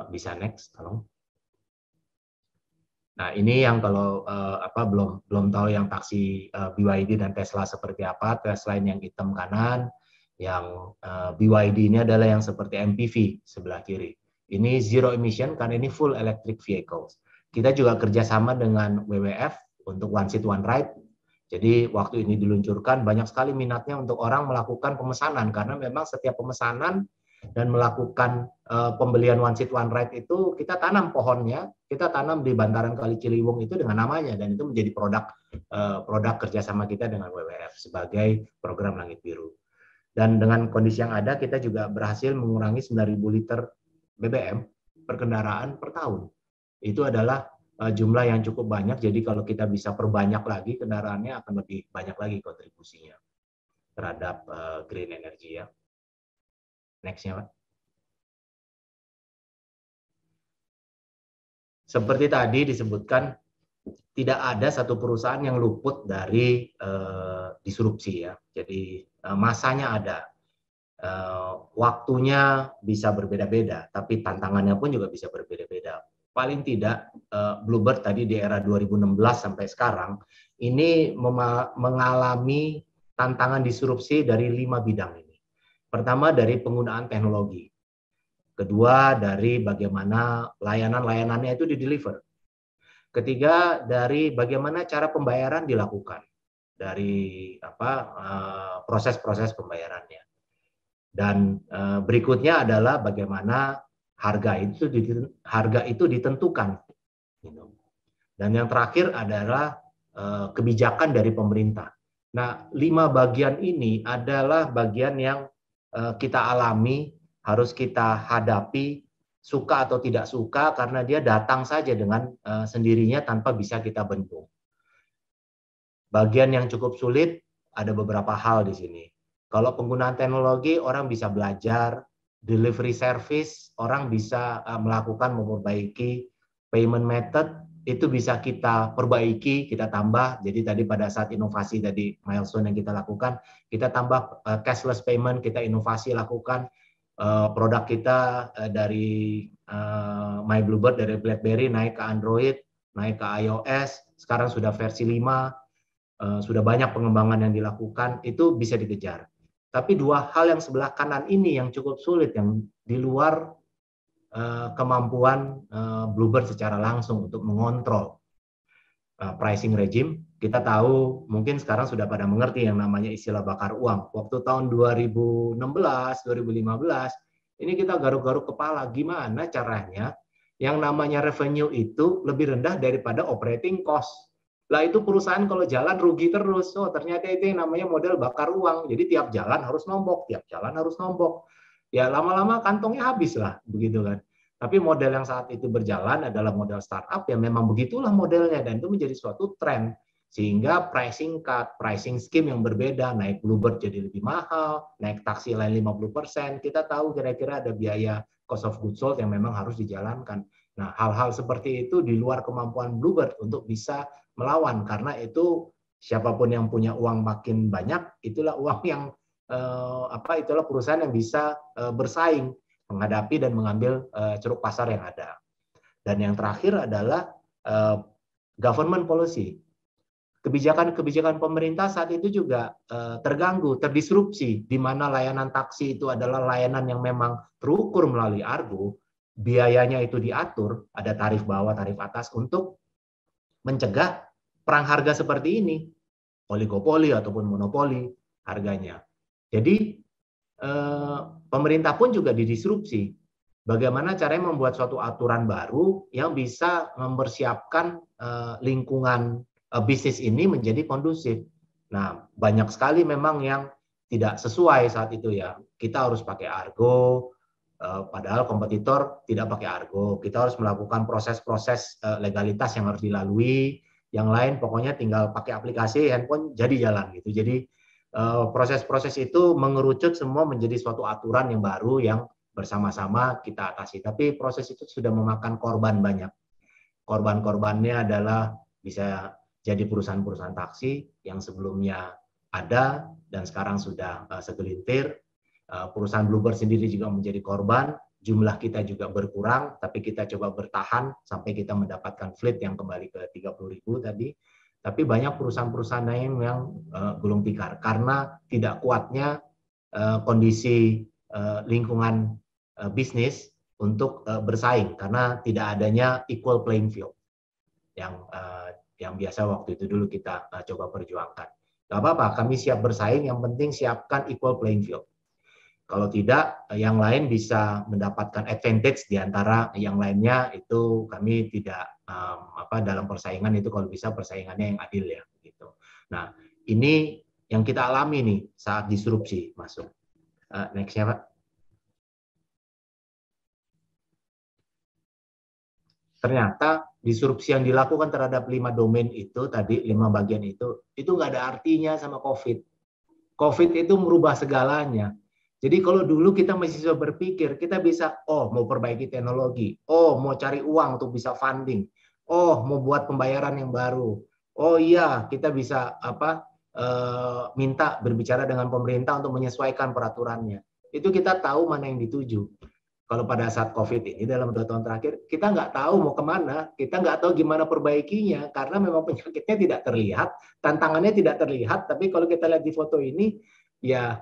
Bisa next, tolong. Nah, ini yang kalau belum tahu yang taksi BYD dan Tesla seperti apa. Tesla ini yang hitam kanan, yang BYD ini adalah yang seperti MPV sebelah kiri. Ini zero emission karena ini full electric vehicles. Kita juga kerjasama dengan WWF untuk One Seat One Ride. Jadi waktu ini diluncurkan, banyak sekali minatnya untuk orang melakukan pemesanan, karena memang setiap pemesanan dan melakukan pembelian One Seat One Ride itu kita tanam pohonnya, kita tanam di bantaran Kali Ciliwung itu dengan namanya, dan itu menjadi produk kerjasama kita dengan WWF sebagai program Langit Biru. Dan dengan kondisi yang ada, kita juga berhasil mengurangi 9.000 liter BBM per kendaraan per tahun. Itu adalah jumlah yang cukup banyak, jadi kalau kita bisa perbanyak lagi kendaraannya akan lebih banyak lagi kontribusinya terhadap green energy ya. Next-nya, Pak. Seperti tadi disebutkan, tidak ada satu perusahaan yang luput dari disrupsi ya. Jadi masanya ada, waktunya bisa berbeda-beda, tapi tantangannya pun juga bisa berbeda-beda. Paling tidak Bluebird tadi di era 2016 sampai sekarang ini mengalami tantangan disrupsi dari 5 bidang ini. Pertama dari penggunaan teknologi. Kedua dari bagaimana layanan-layanannya itu di-deliver. Ketiga dari bagaimana cara pembayaran dilakukan, dari proses-proses pembayarannya. Dan berikutnya adalah bagaimana harga itu ditentukan. Dan yang terakhir adalah kebijakan dari pemerintah. Nah, 5 bagian ini adalah bagian yang kita alami, harus kita hadapi, suka atau tidak suka, karena dia datang saja dengan sendirinya tanpa bisa kita bendung. Bagian yang cukup sulit, ada beberapa hal di sini. Kalau penggunaan teknologi, orang bisa belajar. Delivery service, orang bisa melakukan memperbaiki. Payment method, itu bisa kita perbaiki, kita tambah. Jadi tadi pada saat inovasi tadi, milestone yang kita lakukan, kita tambah cashless payment, kita inovasi lakukan. Produk kita dari My Bluebird, dari BlackBerry, naik ke Android, naik ke iOS, sekarang sudah versi 5, sudah banyak pengembangan yang dilakukan, itu bisa dikejar. Tapi 2 hal yang sebelah kanan ini yang cukup sulit, yang di luar kemampuan Bluebird secara langsung untuk mengontrol pricing regime. Kita tahu mungkin sekarang sudah pada mengerti yang namanya istilah bakar uang. Waktu tahun 2016, 2015, ini kita garuk-garuk kepala gimana caranya yang namanya revenue itu lebih rendah daripada operating cost. Lah itu perusahaan kalau jalan rugi terus. Oh, ternyata itu yang namanya model bakar uang. Jadi tiap jalan harus nombok, tiap jalan harus nombok. Ya lama-lama kantongnya habis lah, begitu kan. Tapi model yang saat itu berjalan adalah model startup yang memang begitulah modelnya, dan itu menjadi suatu tren. Sehingga pricing cut, pricing scheme yang berbeda, naik Bluebird jadi lebih mahal, naik taksi lain 50%, kita tahu kira-kira ada biaya cost of goods sold yang memang harus dijalankan. Nah, hal-hal seperti itu di luar kemampuan Bluebird untuk bisa melawan, karena itu siapapun yang punya uang makin banyak, itulah uang yang itulah perusahaan yang bisa bersaing menghadapi dan mengambil ceruk pasar yang ada. Dan yang terakhir adalah government policy. Kebijakan-kebijakan pemerintah saat itu juga terganggu, terdisrupsi, di mana layanan taksi itu adalah layanan yang memang terukur melalui Argo, biayanya itu diatur, ada tarif bawah, tarif atas, untuk mencegah perang harga seperti ini, oligopoli ataupun monopoli harganya. Jadi pemerintah pun juga didisrupsi. Bagaimana caranya membuat suatu aturan baru yang bisa mempersiapkan lingkungan bisnis ini menjadi kondusif. Nah, banyak sekali memang yang tidak sesuai saat itu ya. Kita harus pakai Argo, padahal kompetitor tidak pakai Argo. Kita harus melakukan proses-proses legalitas yang harus dilalui. Yang lain pokoknya tinggal pakai aplikasi handphone jadi jalan gitu. Jadi proses-proses itu mengerucut semua menjadi suatu aturan yang baru yang bersama-sama kita atasi. Tapi proses itu sudah memakan korban banyak. Korban-korbannya adalah bisa jadi perusahaan-perusahaan taksi yang sebelumnya ada dan sekarang sudah segelintir. Perusahaan Bluebird sendiri juga menjadi korban. Jumlah kita juga berkurang, tapi kita coba bertahan sampai kita mendapatkan fleet yang kembali ke 30.000 tadi. Tapi banyak perusahaan-perusahaan lain yang gulung tikar karena tidak kuatnya kondisi lingkungan bisnis untuk bersaing, karena tidak adanya equal playing field yang biasa waktu itu dulu kita coba perjuangkan. Gak apa-apa, kami siap bersaing, yang penting siapkan equal playing field. Kalau tidak, yang lain bisa mendapatkan advantage di antara yang lainnya, itu kami tidak dalam persaingan itu kalau bisa persaingannya yang adil ya gitu. Nah, ini yang kita alami nih saat disrupsi masuk. Next-nya, Pak. Ternyata disrupsi yang dilakukan terhadap 5 domain itu tadi, 5 bagian itu nggak ada artinya sama COVID. COVID itu merubah segalanya. Jadi kalau dulu kita masih bisa berpikir, kita bisa, mau perbaiki teknologi, mau cari uang untuk bisa funding, mau buat pembayaran yang baru, iya kita bisa minta berbicara dengan pemerintah untuk menyesuaikan peraturannya. Itu kita tahu mana yang dituju. Kalau pada saat COVID ini dalam 2 tahun terakhir, kita nggak tahu mau kemana, kita nggak tahu gimana perbaikinya, karena memang penyakitnya tidak terlihat, tantangannya tidak terlihat, tapi kalau kita lihat di foto ini, ya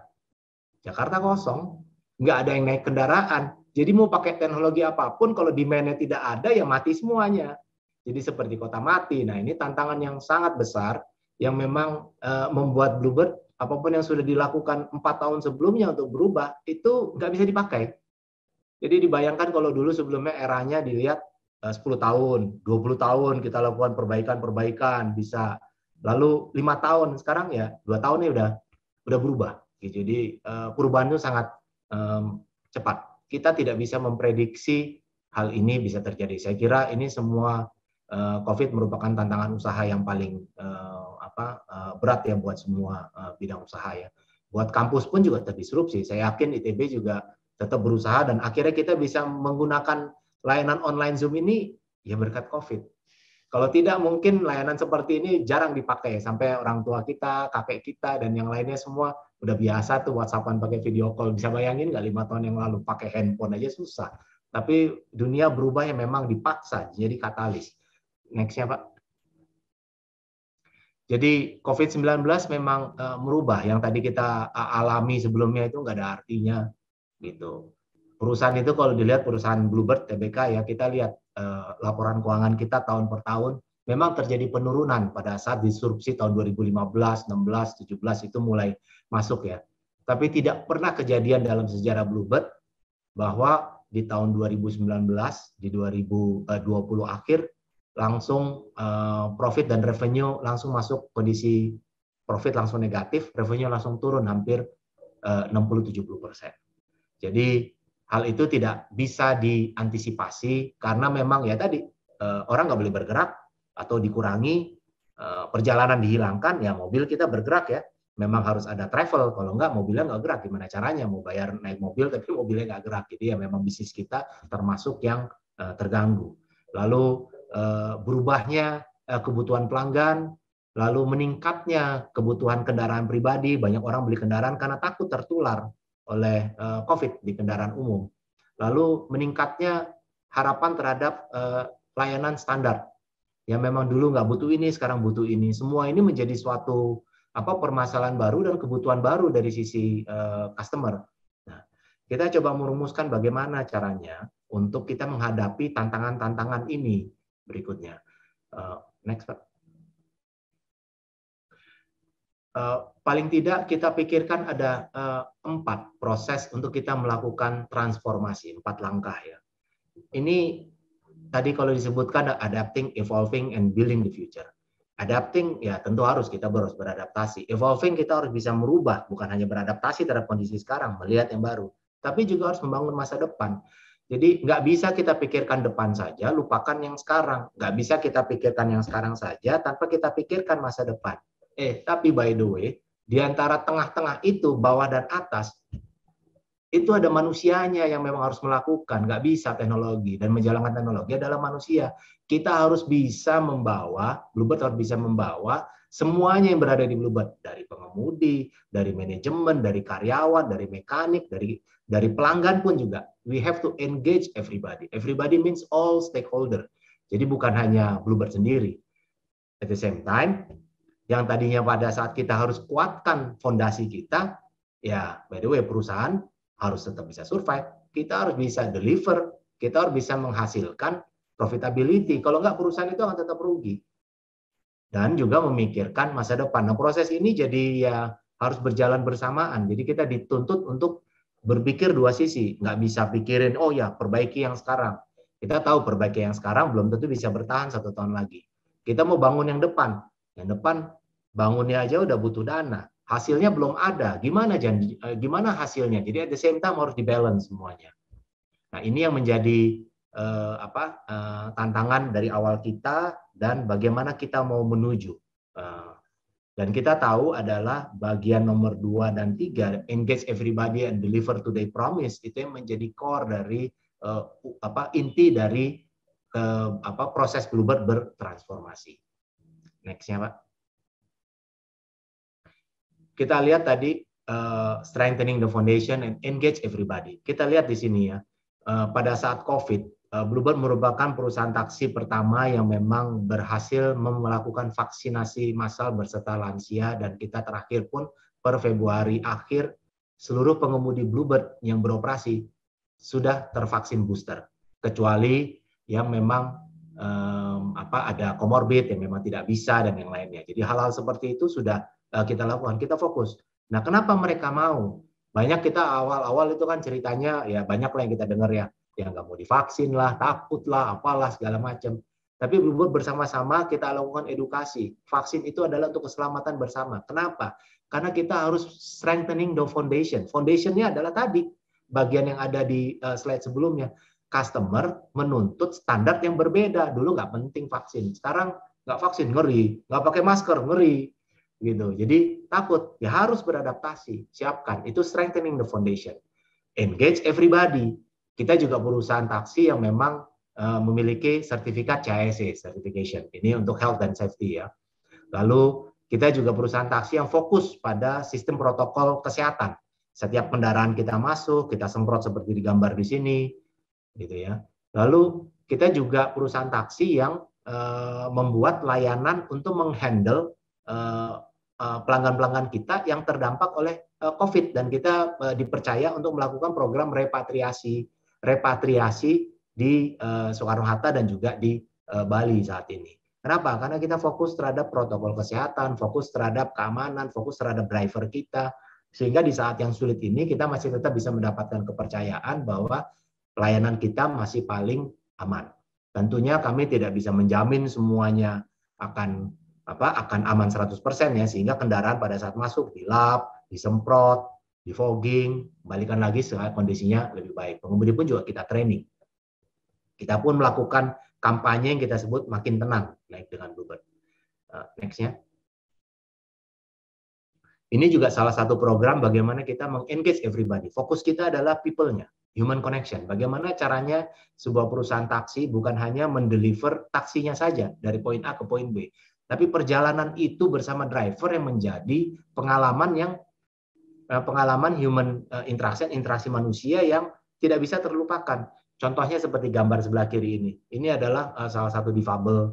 Jakarta kosong, nggak ada yang naik kendaraan. Jadi mau pakai teknologi apapun, kalau demand-nya tidak ada, ya mati semuanya. Jadi seperti kota mati. Nah, ini tantangan yang sangat besar, yang memang membuat Bluebird, apapun yang sudah dilakukan 4 tahun sebelumnya untuk berubah, itu nggak bisa dipakai. Jadi dibayangkan kalau dulu sebelumnya eranya dilihat 10 tahun, 20 tahun kita lakukan perbaikan-perbaikan, bisa. Lalu 5 tahun, sekarang ya 2 tahun ini udah berubah. Jadi perubahan itu sangat cepat. Kita tidak bisa memprediksi hal ini bisa terjadi. Saya kira ini semua COVID merupakan tantangan usaha yang paling berat ya buat semua bidang usaha ya. Buat kampus pun juga terdisrupsi. Saya yakin ITB juga tetap berusaha dan akhirnya kita bisa menggunakan layanan online Zoom ini ya berkat COVID. Kalau tidak mungkin layanan seperti ini jarang dipakai, sampai orang tua kita, kakek kita, dan yang lainnya semua udah biasa tuh WhatsApp-an pakai video call. Bisa bayangin nggak 5 tahun yang lalu pakai handphone aja susah. Tapi dunia berubah yang memang dipaksa jadi katalis. Next-nya, Pak. Jadi COVID-19 memang merubah yang tadi kita alami sebelumnya itu nggak ada artinya gitu. Perusahaan itu kalau dilihat perusahaan Bluebird, TBK ya, kita lihat laporan keuangan kita tahun per tahun memang terjadi penurunan pada saat disrupsi tahun 2015, 16, 17 itu mulai masuk ya. Tapi tidak pernah kejadian dalam sejarah Bluebird bahwa di tahun 2019, di 2020 akhir langsung profit dan revenue langsung masuk kondisi profit langsung negatif, revenue langsung turun hampir 60-70%. Jadi hal itu tidak bisa diantisipasi karena memang ya tadi orang nggak boleh bergerak atau dikurangi, perjalanan dihilangkan, ya mobil kita bergerak ya. Memang harus ada travel, kalau nggak mobilnya nggak gerak, gimana caranya mau bayar naik mobil tapi mobilnya nggak gerak. Jadi ya memang bisnis kita termasuk yang terganggu. Lalu berubahnya kebutuhan pelanggan, lalu meningkatnya kebutuhan kendaraan pribadi, banyak orang beli kendaraan karena takut tertular oleh COVID di kendaraan umum. Lalu meningkatnya harapan terhadap layanan standar. Ya memang dulu nggak butuh ini, sekarang butuh ini. Semua ini menjadi suatu permasalahan baru dan kebutuhan baru dari sisi customer. Nah, kita coba merumuskan bagaimana caranya untuk kita menghadapi tantangan-tantangan ini berikutnya. Next, Pak. Paling tidak kita pikirkan ada 4 proses untuk kita melakukan transformasi, 4 langkah ya. Ini tadi kalau disebutkan adapting, evolving, and building the future. Adapting ya tentu harus kita harus beradaptasi. Evolving kita harus bisa merubah, bukan hanya beradaptasi terhadap kondisi sekarang, melihat yang baru, tapi juga harus membangun masa depan. Jadi nggak bisa kita pikirkan depan saja, lupakan yang sekarang. Nggak bisa kita pikirkan yang sekarang saja tanpa kita pikirkan masa depan. Tapi by the way, di antara tengah-tengah itu, bawah dan atas, itu ada manusianya yang memang harus melakukan. Nggak bisa teknologi, dan menjalankan teknologi adalah manusia. Kita harus bisa membawa, Bluebird harus bisa membawa semuanya yang berada di Bluebird, dari pengemudi, dari manajemen, dari karyawan, dari mekanik, dari pelanggan pun juga. We have to engage everybody. Everybody means all stakeholder. Jadi bukan hanya Bluebird sendiri. At the same time, yang tadinya pada saat kita harus kuatkan fondasi kita, ya by the way perusahaan harus tetap bisa survive, kita harus bisa deliver, kita harus bisa menghasilkan profitability. Kalau nggak perusahaan itu akan tetap rugi. Dan juga memikirkan masa depan. Nah, proses ini jadi ya harus berjalan bersamaan. Jadi kita dituntut untuk berpikir dua sisi. Nggak bisa pikirin, oh ya perbaiki yang sekarang. Kita tahu perbaiki yang sekarang belum tentu bisa bertahan 1 tahun lagi. Kita mau bangun yang depan. Yang depan bangunnya aja udah butuh dana. Hasilnya belum ada. Gimana hasilnya? Jadi at the same time harus dibalance semuanya. Nah, ini yang menjadi tantangan dari awal kita dan bagaimana kita mau menuju. Dan kita tahu adalah bagian nomor 2 dan 3, engage everybody and deliver to their promise, itu yang menjadi core dari inti dari proses Bluebird bertransformasi. Next-nya, Pak. Kita lihat tadi strengthening the foundation and engage everybody. Kita lihat di sini ya, pada saat COVID, Bluebird merupakan perusahaan taksi pertama yang memang berhasil melakukan vaksinasi massal berserta lansia, dan kita terakhir pun per Februari akhir seluruh pengemudi Bluebird yang beroperasi sudah tervaksin booster, kecuali yang memang ada comorbid yang memang tidak bisa dan yang lainnya. Jadi hal-hal seperti itu sudah kita lakukan, kita fokus. Nah, kenapa mereka mau? Banyak kita awal-awal itu kan ceritanya ya banyak lah yang kita dengar ya nggak mau divaksin lah, takut lah, apalah segala macam. Tapi Bluebird bersama-sama kita lakukan edukasi. Vaksin itu adalah untuk keselamatan bersama. Kenapa? Karena kita harus strengthening the foundation. Foundationnya adalah tadi bagian yang ada di slide sebelumnya. Customer menuntut standar yang berbeda. Dulu nggak penting vaksin, sekarang nggak vaksin ngeri, nggak pakai masker ngeri. Gitu. Jadi takut, ya harus beradaptasi, siapkan. Itu strengthening the foundation. Engage everybody. Kita juga perusahaan taksi yang memang memiliki sertifikat CAEC certification. Ini untuk health dan safety ya. Lalu kita juga perusahaan taksi yang fokus pada sistem protokol kesehatan. Setiap kendaraan kita masuk, kita semprot seperti digambar di sini, gitu ya. Lalu kita juga perusahaan taksi yang membuat layanan untuk menghandle pelanggan-pelanggan kita yang terdampak oleh COVID, dan kita dipercaya untuk melakukan program repatriasi di Soekarno-Hatta dan juga di Bali saat ini. Kenapa? Karena kita fokus terhadap protokol kesehatan, fokus terhadap keamanan, fokus terhadap driver kita, sehingga di saat yang sulit ini kita masih tetap bisa mendapatkan kepercayaan bahwa pelayanan kita masih paling aman. Tentunya kami tidak bisa menjamin semuanya akan aman 100% ya, sehingga kendaraan pada saat masuk dilap, disemprot, di fogging, balikan lagi saat kondisinya lebih baik. Pengemudi pun juga kita training. Kita pun melakukan kampanye yang kita sebut makin tenang naik dengan Bluebird. Next-nya. Ini juga salah satu program bagaimana kita meng-engage everybody. Fokus kita adalah people-nya, human connection. Bagaimana caranya sebuah perusahaan taksi bukan hanya mendeliver taksinya saja dari poin A ke poin B, tapi perjalanan itu bersama driver yang menjadi pengalaman human interaksi manusia yang tidak bisa terlupakan. Contohnya seperti gambar sebelah kiri ini. Ini adalah salah satu difabel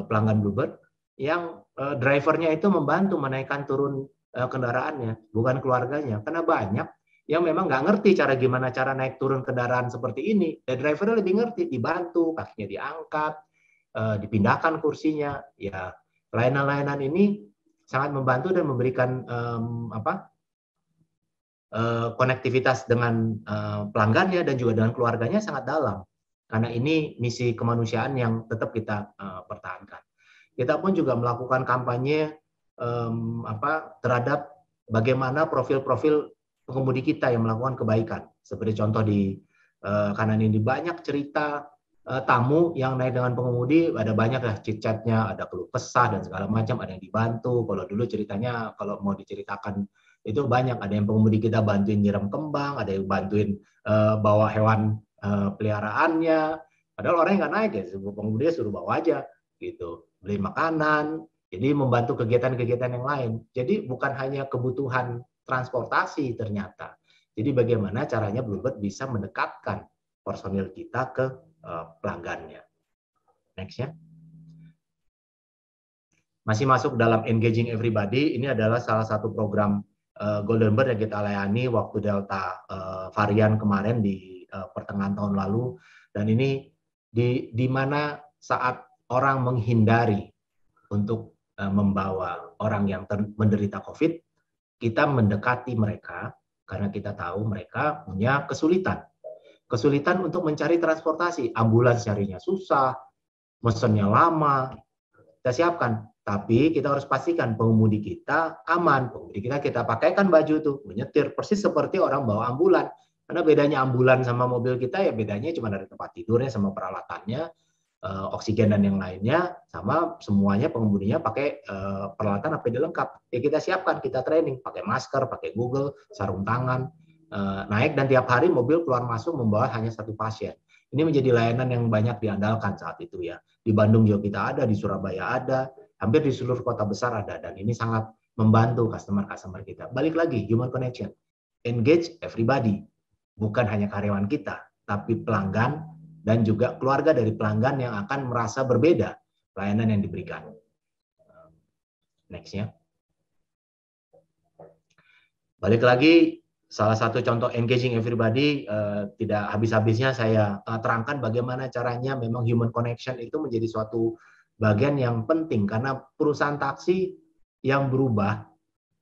pelanggan Bluebird yang drivernya itu membantu menaikkan turun kendaraannya, bukan keluarganya. Karena banyak yang memang nggak ngerti gimana cara naik turun kendaraan seperti ini. Dan drivernya lebih ngerti, dibantu, kakinya diangkat, dipindahkan kursinya. Ya, layanan-layanan ini sangat membantu dan memberikan konektivitas dengan pelanggannya dan juga dengan keluarganya sangat dalam. Karena ini misi kemanusiaan yang tetap kita pertahankan. Kita pun juga melakukan kampanye terhadap bagaimana profil-profil pengemudi kita yang melakukan kebaikan. Seperti contoh di kanan ini banyak cerita tamu yang naik dengan pengemudi, ada banyak ya chit-chatnya, ada keluh kesah dan segala macam, ada yang dibantu. Kalau dulu ceritanya kalau mau diceritakan itu banyak, ada yang pengemudi kita bantuin nyiram kembang, ada yang bantuin bawa hewan peliharaannya. Padahal orang yang nggak naik ya, pengemudi suruh bawa aja gitu, beli makanan, jadi membantu kegiatan-kegiatan yang lain. Jadi bukan hanya kebutuhan transportasi ternyata. Jadi bagaimana caranya Bluebird bisa mendekatkan personil kita ke pelanggannya. Next ya. Masih masuk dalam engaging everybody, ini adalah salah satu program Golden Bird yang kita layani waktu Delta varian kemarin di pertengahan tahun lalu. Dan ini di mana saat orang menghindari untuk membawa orang yang menderita COVID, kita mendekati mereka karena kita tahu mereka punya kesulitan. Kesulitan untuk mencari transportasi, ambulans carinya susah, mesennya lama, kita siapkan. Tapi kita harus pastikan pengemudi kita aman. Pengemudi kita pakaikan baju tuh, menyetir persis seperti orang bawa ambulan. Karena bedanya ambulan sama mobil kita ya bedanya cuma dari tempat tidurnya sama peralatannya, oksigen dan yang lainnya, sama semuanya pengemudinya pakai peralatan APD lengkap. Ya kita siapkan, kita training, pakai masker, pakai Google, sarung tangan, naik dan tiap hari mobil keluar masuk membawa hanya satu pasien. Ini menjadi layanan yang banyak diandalkan saat itu ya. Di Bandung juga kita ada, di Surabaya ada, hampir di seluruh kota besar ada, dan ini sangat membantu customer-customer kita. Balik lagi, human connection. Engage everybody. Bukan hanya karyawan kita, tapi pelanggan dan juga keluarga dari pelanggan yang akan merasa berbeda pelayanan yang diberikan. Next ya. Balik lagi, salah satu contoh engaging everybody, tidak habis-habisnya saya terangkan bagaimana caranya memang human connection itu menjadi suatu bagian yang penting, karena perusahaan taksi yang berubah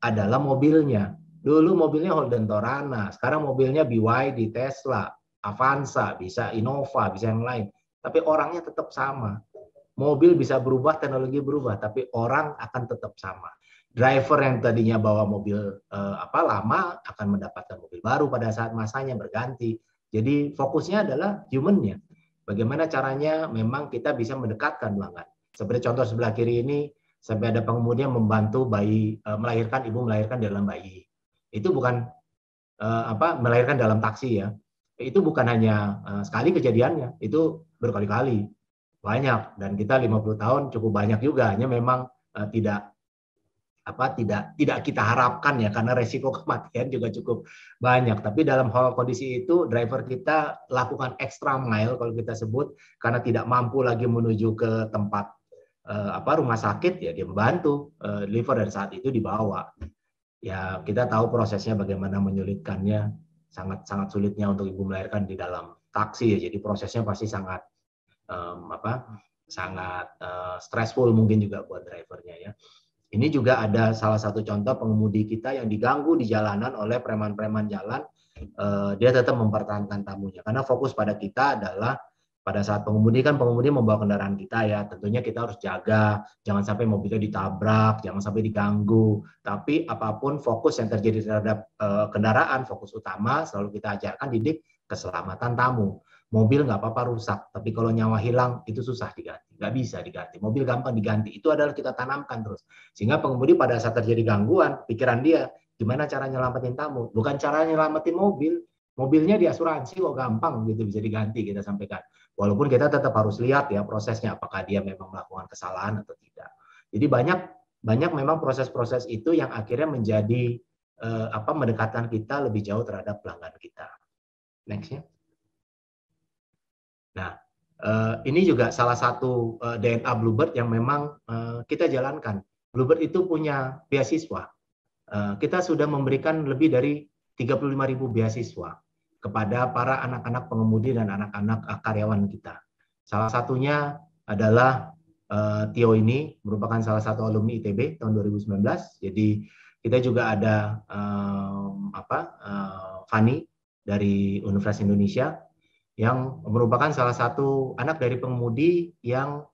adalah mobilnya. Dulu mobilnya Holden Torana, sekarang mobilnya BYD, Tesla, Avanza, bisa Innova, bisa yang lain. Tapi orangnya tetap sama. Mobil bisa berubah, teknologi berubah, tapi orang akan tetap sama. Driver yang tadinya bawa mobil lama akan mendapatkan mobil baru pada saat masanya berganti. Jadi fokusnya adalah human-nya. Bagaimana caranya memang kita bisa mendekatkan pelanggan. Seperti contoh sebelah kiri ini, sampai ada pengemudi yang membantu bayi melahirkan, ibu melahirkan di dalam bayi. Itu bukan melahirkan dalam taksi ya. Itu bukan hanya sekali kejadiannya, itu berkali-kali. Banyak, dan kita 50 tahun cukup banyak juga, hanya memang tidak kita harapkan ya, karena resiko kematian juga cukup banyak. Tapi dalam hal kondisi itu, driver kita lakukan extra mile kalau kita sebut, karena tidak mampu lagi menuju ke tempat rumah sakit, ya dia membantu deliver, dan saat itu dibawa. Ya kita tahu prosesnya bagaimana menyulitkannya, sangat sulitnya untuk ibu melahirkan di dalam taksi ya. Jadi prosesnya pasti sangat stressful mungkin juga buat drivernya ya. Ini juga ada salah satu contoh pengemudi kita yang diganggu di jalanan oleh preman-preman jalan, dia tetap mempertahankan tamunya karena fokus pada kita adalah Pada saat pengemudi kan pengemudi membawa kendaraan kita ya, tentunya kita harus jaga, jangan sampai mobilnya ditabrak, jangan sampai diganggu. Tapi apapun fokus yang terjadi terhadap kendaraan, fokus utama selalu kita ajarkan didik keselamatan tamu. Mobil nggak apa-apa rusak, tapi kalau nyawa hilang itu susah diganti, nggak bisa diganti. Mobil gampang diganti, itu adalah kita tanamkan terus. Sehingga pengemudi pada saat terjadi gangguan, pikiran dia, gimana cara nyelamatin tamu? Bukan cara nyelamatin mobil, mobilnya diasuransi kok gampang gitu bisa diganti, kita sampaikan. Walaupun kita tetap harus lihat ya prosesnya, apakah dia memang melakukan kesalahan atau tidak. Jadi banyak memang proses-proses itu yang akhirnya menjadi mendekatkan kita lebih jauh terhadap pelanggan kita. Next ya. Nah, ini juga salah satu DNA Bluebird yang memang kita jalankan. Bluebird itu punya beasiswa. Kita sudah memberikan lebih dari 35.000 beasiswa kepada para anak-anak pengemudi dan anak-anak karyawan kita. Salah satunya adalah Tio ini merupakan salah satu alumni ITB tahun 2019. Jadi kita juga ada Fani dari Universitas Indonesia yang merupakan salah satu anak dari pengemudi yang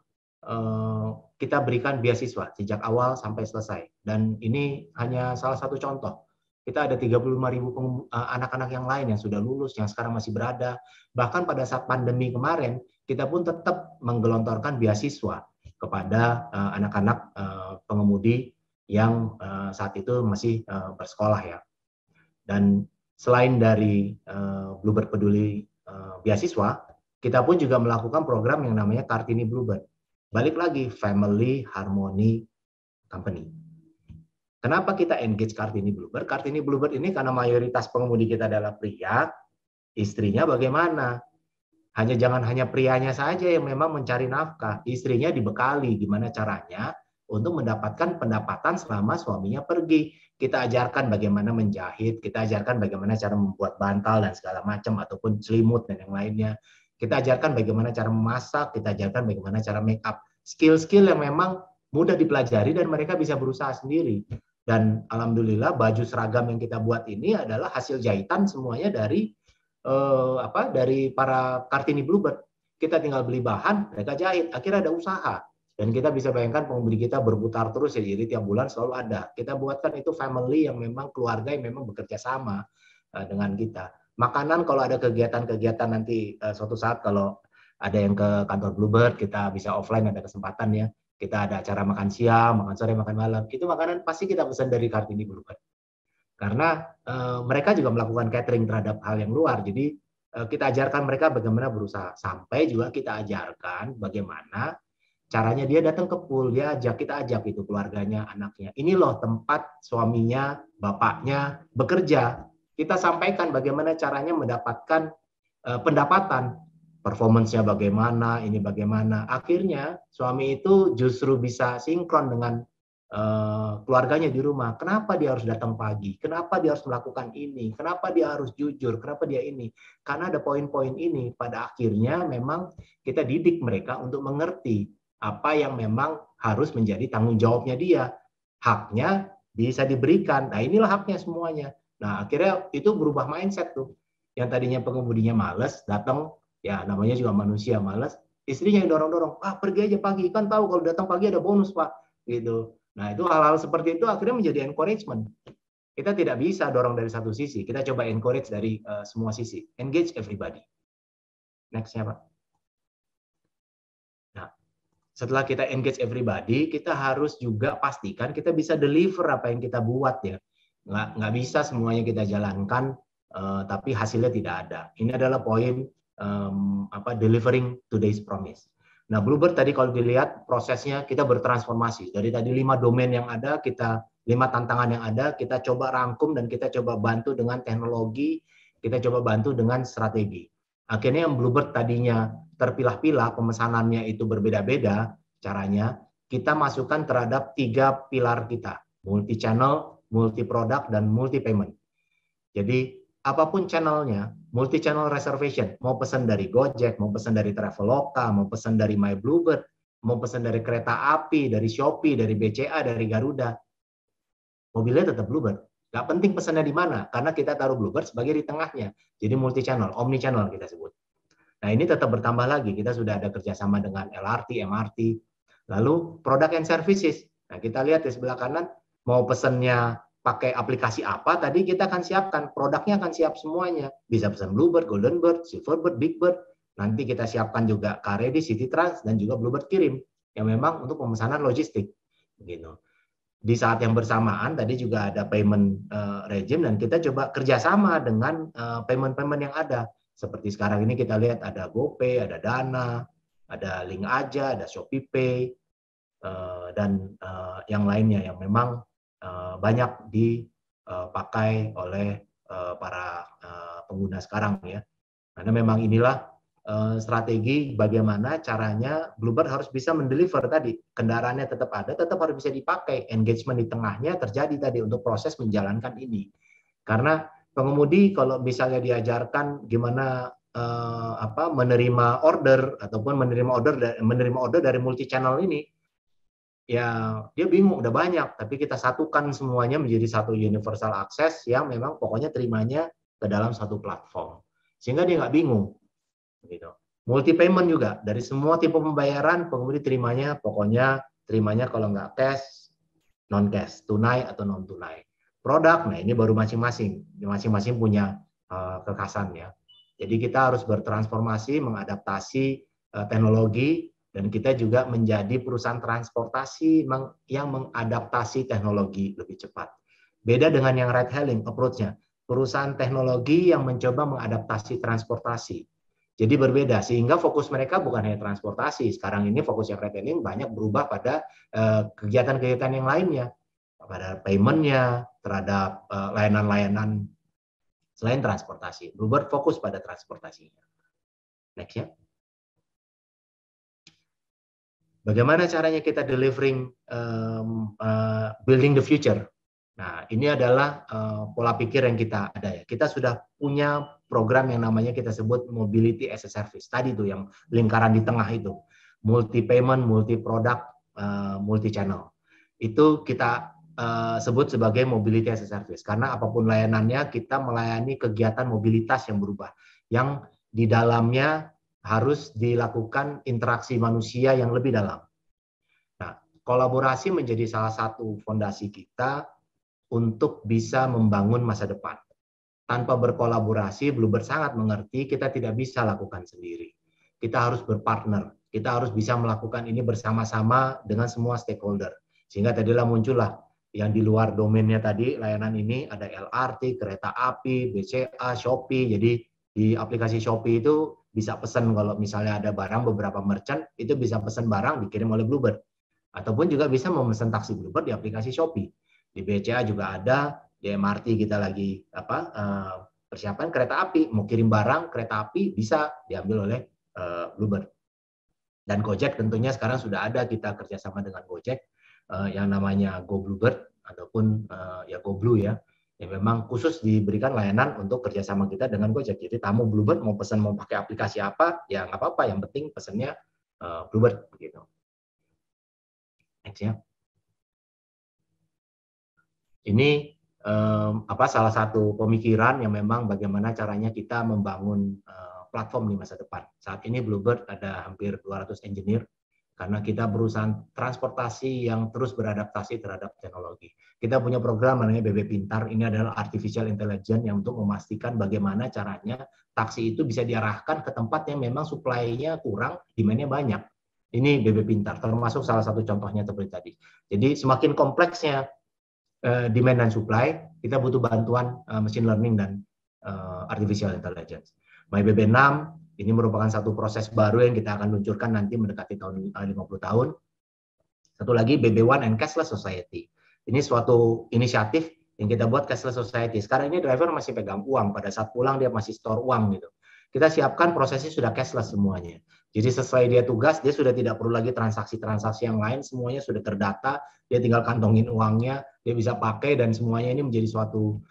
kita berikan beasiswa sejak awal sampai selesai. Dan ini hanya salah satu contoh. Kita ada 35.000 anak-anak yang lain yang sudah lulus, yang sekarang masih berada. Bahkan pada saat pandemi kemarin, kita pun tetap menggelontorkan beasiswa kepada anak-anak pengemudi yang saat itu masih bersekolah ya. Dan selain dari Bluebird Peduli beasiswa, kita pun juga melakukan program yang namanya Kartini Bluebird. Balik lagi, Family Harmony Company. Kenapa kita engage Kartini Bluebird? Kartini Bluebird ini karena mayoritas pengemudi kita adalah pria, istrinya bagaimana? Jangan hanya prianya saja yang memang mencari nafkah, istrinya dibekali gimana caranya untuk mendapatkan pendapatan selama suaminya pergi. Kita ajarkan bagaimana menjahit, kita ajarkan bagaimana cara membuat bantal dan segala macam, ataupun selimut dan yang lainnya. Kita ajarkan bagaimana cara memasak, kita ajarkan bagaimana cara make up. Skill-skill yang memang mudah dipelajari dan mereka bisa berusaha sendiri. Dan alhamdulillah baju seragam yang kita buat ini adalah hasil jahitan semuanya dari dari para Kartini Bluebird. Kita tinggal beli bahan, mereka jahit, akhirnya ada usaha. Dan kita bisa bayangkan pengemudi kita berputar terus ya, jadi tiap bulan selalu ada. Kita buatkan itu family yang memang keluarga yang memang bekerja sama dengan kita. Makanan kalau ada kegiatan-kegiatan nanti suatu saat kalau ada yang ke kantor Bluebird, kita bisa offline ada kesempatan ya. Kita ada acara makan siang, makan sore, makan malam. Itu makanan pasti kita pesan dari Kartini Bluebird. Karena mereka juga melakukan catering terhadap hal yang luar. Jadi kita ajarkan mereka bagaimana berusaha. Sampai juga kita ajarkan bagaimana caranya dia datang ke pool, kita ajak itu keluarganya, anaknya. Ini loh tempat suaminya, bapaknya bekerja. Kita sampaikan bagaimana caranya mendapatkan pendapatan, performance-nya bagaimana, ini bagaimana. Akhirnya suami itu justru bisa sinkron dengan keluarganya di rumah. Kenapa dia harus datang pagi? Kenapa dia harus melakukan ini? Kenapa dia harus jujur? Kenapa dia ini? Karena ada poin-poin ini. Pada akhirnya memang kita didik mereka untuk mengerti apa yang memang harus menjadi tanggung jawabnya dia. Haknya bisa diberikan. Nah inilah haknya semuanya. Nah akhirnya itu berubah mindset tuh. Yang tadinya pengemudinya males, datang, ya namanya juga manusia males, istrinya yang dorong-dorong, pergi aja pagi, kan tahu kalau datang pagi ada bonus Pak. Gitu. Nah itu hal-hal seperti itu akhirnya menjadi encouragement. Kita tidak bisa dorong dari satu sisi, kita coba encourage dari semua sisi. Engage everybody. Next-nya Pak. Nah, setelah kita engage everybody, kita harus juga pastikan kita bisa deliver apa yang kita buat ya. Nggak bisa semuanya kita jalankan, tapi hasilnya tidak ada. Ini adalah poin delivering today's promise. Nah, Bluebird tadi kalau dilihat prosesnya kita bertransformasi. Dari tadi 5 domain yang ada, 5 tantangan yang ada, kita coba rangkum dan kita coba bantu dengan teknologi, kita coba bantu dengan strategi. Akhirnya yang Bluebird tadinya terpilah-pilah, pemesanannya itu berbeda-beda caranya, kita masukkan terhadap 3 pilar kita, multi-channel, multi-product, dan multi-payment. Jadi apapun channelnya, multi-channel reservation, mau pesan dari Gojek, mau pesan dari Traveloka, mau pesan dari My Bluebird, mau pesan dari kereta api, dari Shopee, dari BCA, dari Garuda, mobilnya tetap Bluebird. Nggak penting pesannya di mana, karena kita taruh Bluebird sebagai di tengahnya. Jadi multi-channel, omni-channel kita sebut. Nah, ini tetap bertambah lagi. Kita sudah ada kerjasama dengan LRT, MRT, lalu product and services. Nah, kita lihat di sebelah kanan, mau pesennya pakai aplikasi apa, tadi kita akan siapkan, produknya akan siap semuanya. Bisa pesan Bluebird, Golden Bird, Silverbird, Big Bird. Nanti kita siapkan juga Karedi, City Trans, dan juga Bluebird Kirim, yang memang untuk pemesanan logistik. Gitu. Di saat yang bersamaan, tadi juga ada payment regime, dan kita coba kerjasama dengan payment-payment yang ada. Seperti sekarang ini kita lihat ada GoPay, ada Dana, ada Link Aja, ada ShopeePay, dan yang lainnya yang memang banyak dipakai oleh para pengguna sekarang ya. Karena memang inilah strategi bagaimana caranya Bluebird harus bisa mendeliver tadi. Kendaraannya tetap ada, tetap harus bisa dipakai. Engagement di tengahnya terjadi tadi untuk proses menjalankan ini. Karena pengemudi kalau misalnya diajarkan gimana menerima order ataupun menerima order dari multi channel ini, ya dia bingung, udah banyak, tapi kita satukan semuanya menjadi satu universal access yang memang pokoknya terimanya ke dalam satu platform, sehingga dia nggak bingung. Gitu. Multi payment juga, dari semua tipe pembayaran pengemudi terimanya kalau nggak cash, non cash, tunai atau non tunai. Produk, nah ini baru masing-masing punya kekhasan ya. Jadi kita harus bertransformasi, mengadaptasi teknologi, dan kita juga menjadi perusahaan transportasi yang mengadaptasi teknologi lebih cepat. Beda dengan yang ride hailing approach-nya, perusahaan teknologi yang mencoba mengadaptasi transportasi. Jadi berbeda, sehingga fokus mereka bukan hanya transportasi. Sekarang ini fokus yang ride hailing banyak berubah pada kegiatan-kegiatan yang lainnya, pada payment-nya, terhadap layanan-layanan selain transportasi. Bluebird fokus pada transportasinya. Next ya. Bagaimana caranya kita delivering building the future? Nah, ini adalah pola pikir yang kita ada ya. Kita sudah punya program yang namanya kita sebut Mobility as a Service. Tadi tuh yang lingkaran di tengah itu. Multi payment, multi product, multi channel. Itu kita sebut sebagai Mobility as a Service. Karena apapun layanannya, kita melayani kegiatan mobilitas yang berubah. Yang di dalamnya harus dilakukan interaksi manusia yang lebih dalam. Nah, kolaborasi menjadi salah satu fondasi kita untuk bisa membangun masa depan. Tanpa berkolaborasi, Bluebird sangat mengerti kita tidak bisa lakukan sendiri. Kita harus berpartner, kita harus bisa melakukan ini bersama-sama dengan semua stakeholder. Sehingga tadilah muncullah yang di luar domainnya tadi, layanan ini ada LRT, kereta api, BCA, Shopee. Jadi di aplikasi Shopee itu bisa pesan kalau misalnya ada barang beberapa merchant, itu bisa pesan barang dikirim oleh Bluebird. Ataupun juga bisa memesan taksi Bluebird di aplikasi Shopee. Di BCA juga ada, di MRT kita lagi persiapan kereta api, mau kirim barang kereta api bisa diambil oleh Bluebird. Dan Gojek tentunya sekarang sudah ada, kita kerjasama dengan Gojek yang namanya Go Bluebird ataupun ya Go Blue ya, yang memang khusus diberikan layanan untuk kerjasama kita dengan Gojek. Jadi tamu Bluebird mau pesan mau pakai aplikasi apa, ya nggak apa-apa, yang penting pesannya Bluebird begitu. Next ya. Ini salah satu pemikiran yang memang bagaimana caranya kita membangun platform di masa depan. Saat ini Bluebird ada hampir 200 engineer karena kita perusahaan transportasi yang terus beradaptasi terhadap teknologi. Kita punya program namanya BB Pintar, ini adalah artificial intelligence yang untuk memastikan bagaimana caranya taksi itu bisa diarahkan ke tempat yang memang supply-nya kurang, demand-nya banyak. Ini BB Pintar, termasuk salah satu contohnya seperti tadi. Jadi semakin kompleksnya demand dan supply, kita butuh bantuan machine learning dan artificial intelligence. MyBB 6 ini merupakan satu proses baru yang kita akan luncurkan nanti mendekati tahun 50 tahun. Satu lagi BB1 and Cashless Society. Ini suatu inisiatif yang kita buat Cashless Society. Sekarang ini driver masih pegang uang, pada saat pulang dia masih store uang gitu. Kita siapkan prosesnya sudah cashless semuanya. Jadi sesuai dia tugas, dia sudah tidak perlu lagi transaksi-transaksi yang lain, semuanya sudah terdata, dia tinggal kantongin uangnya, dia bisa pakai, dan semuanya ini menjadi suatu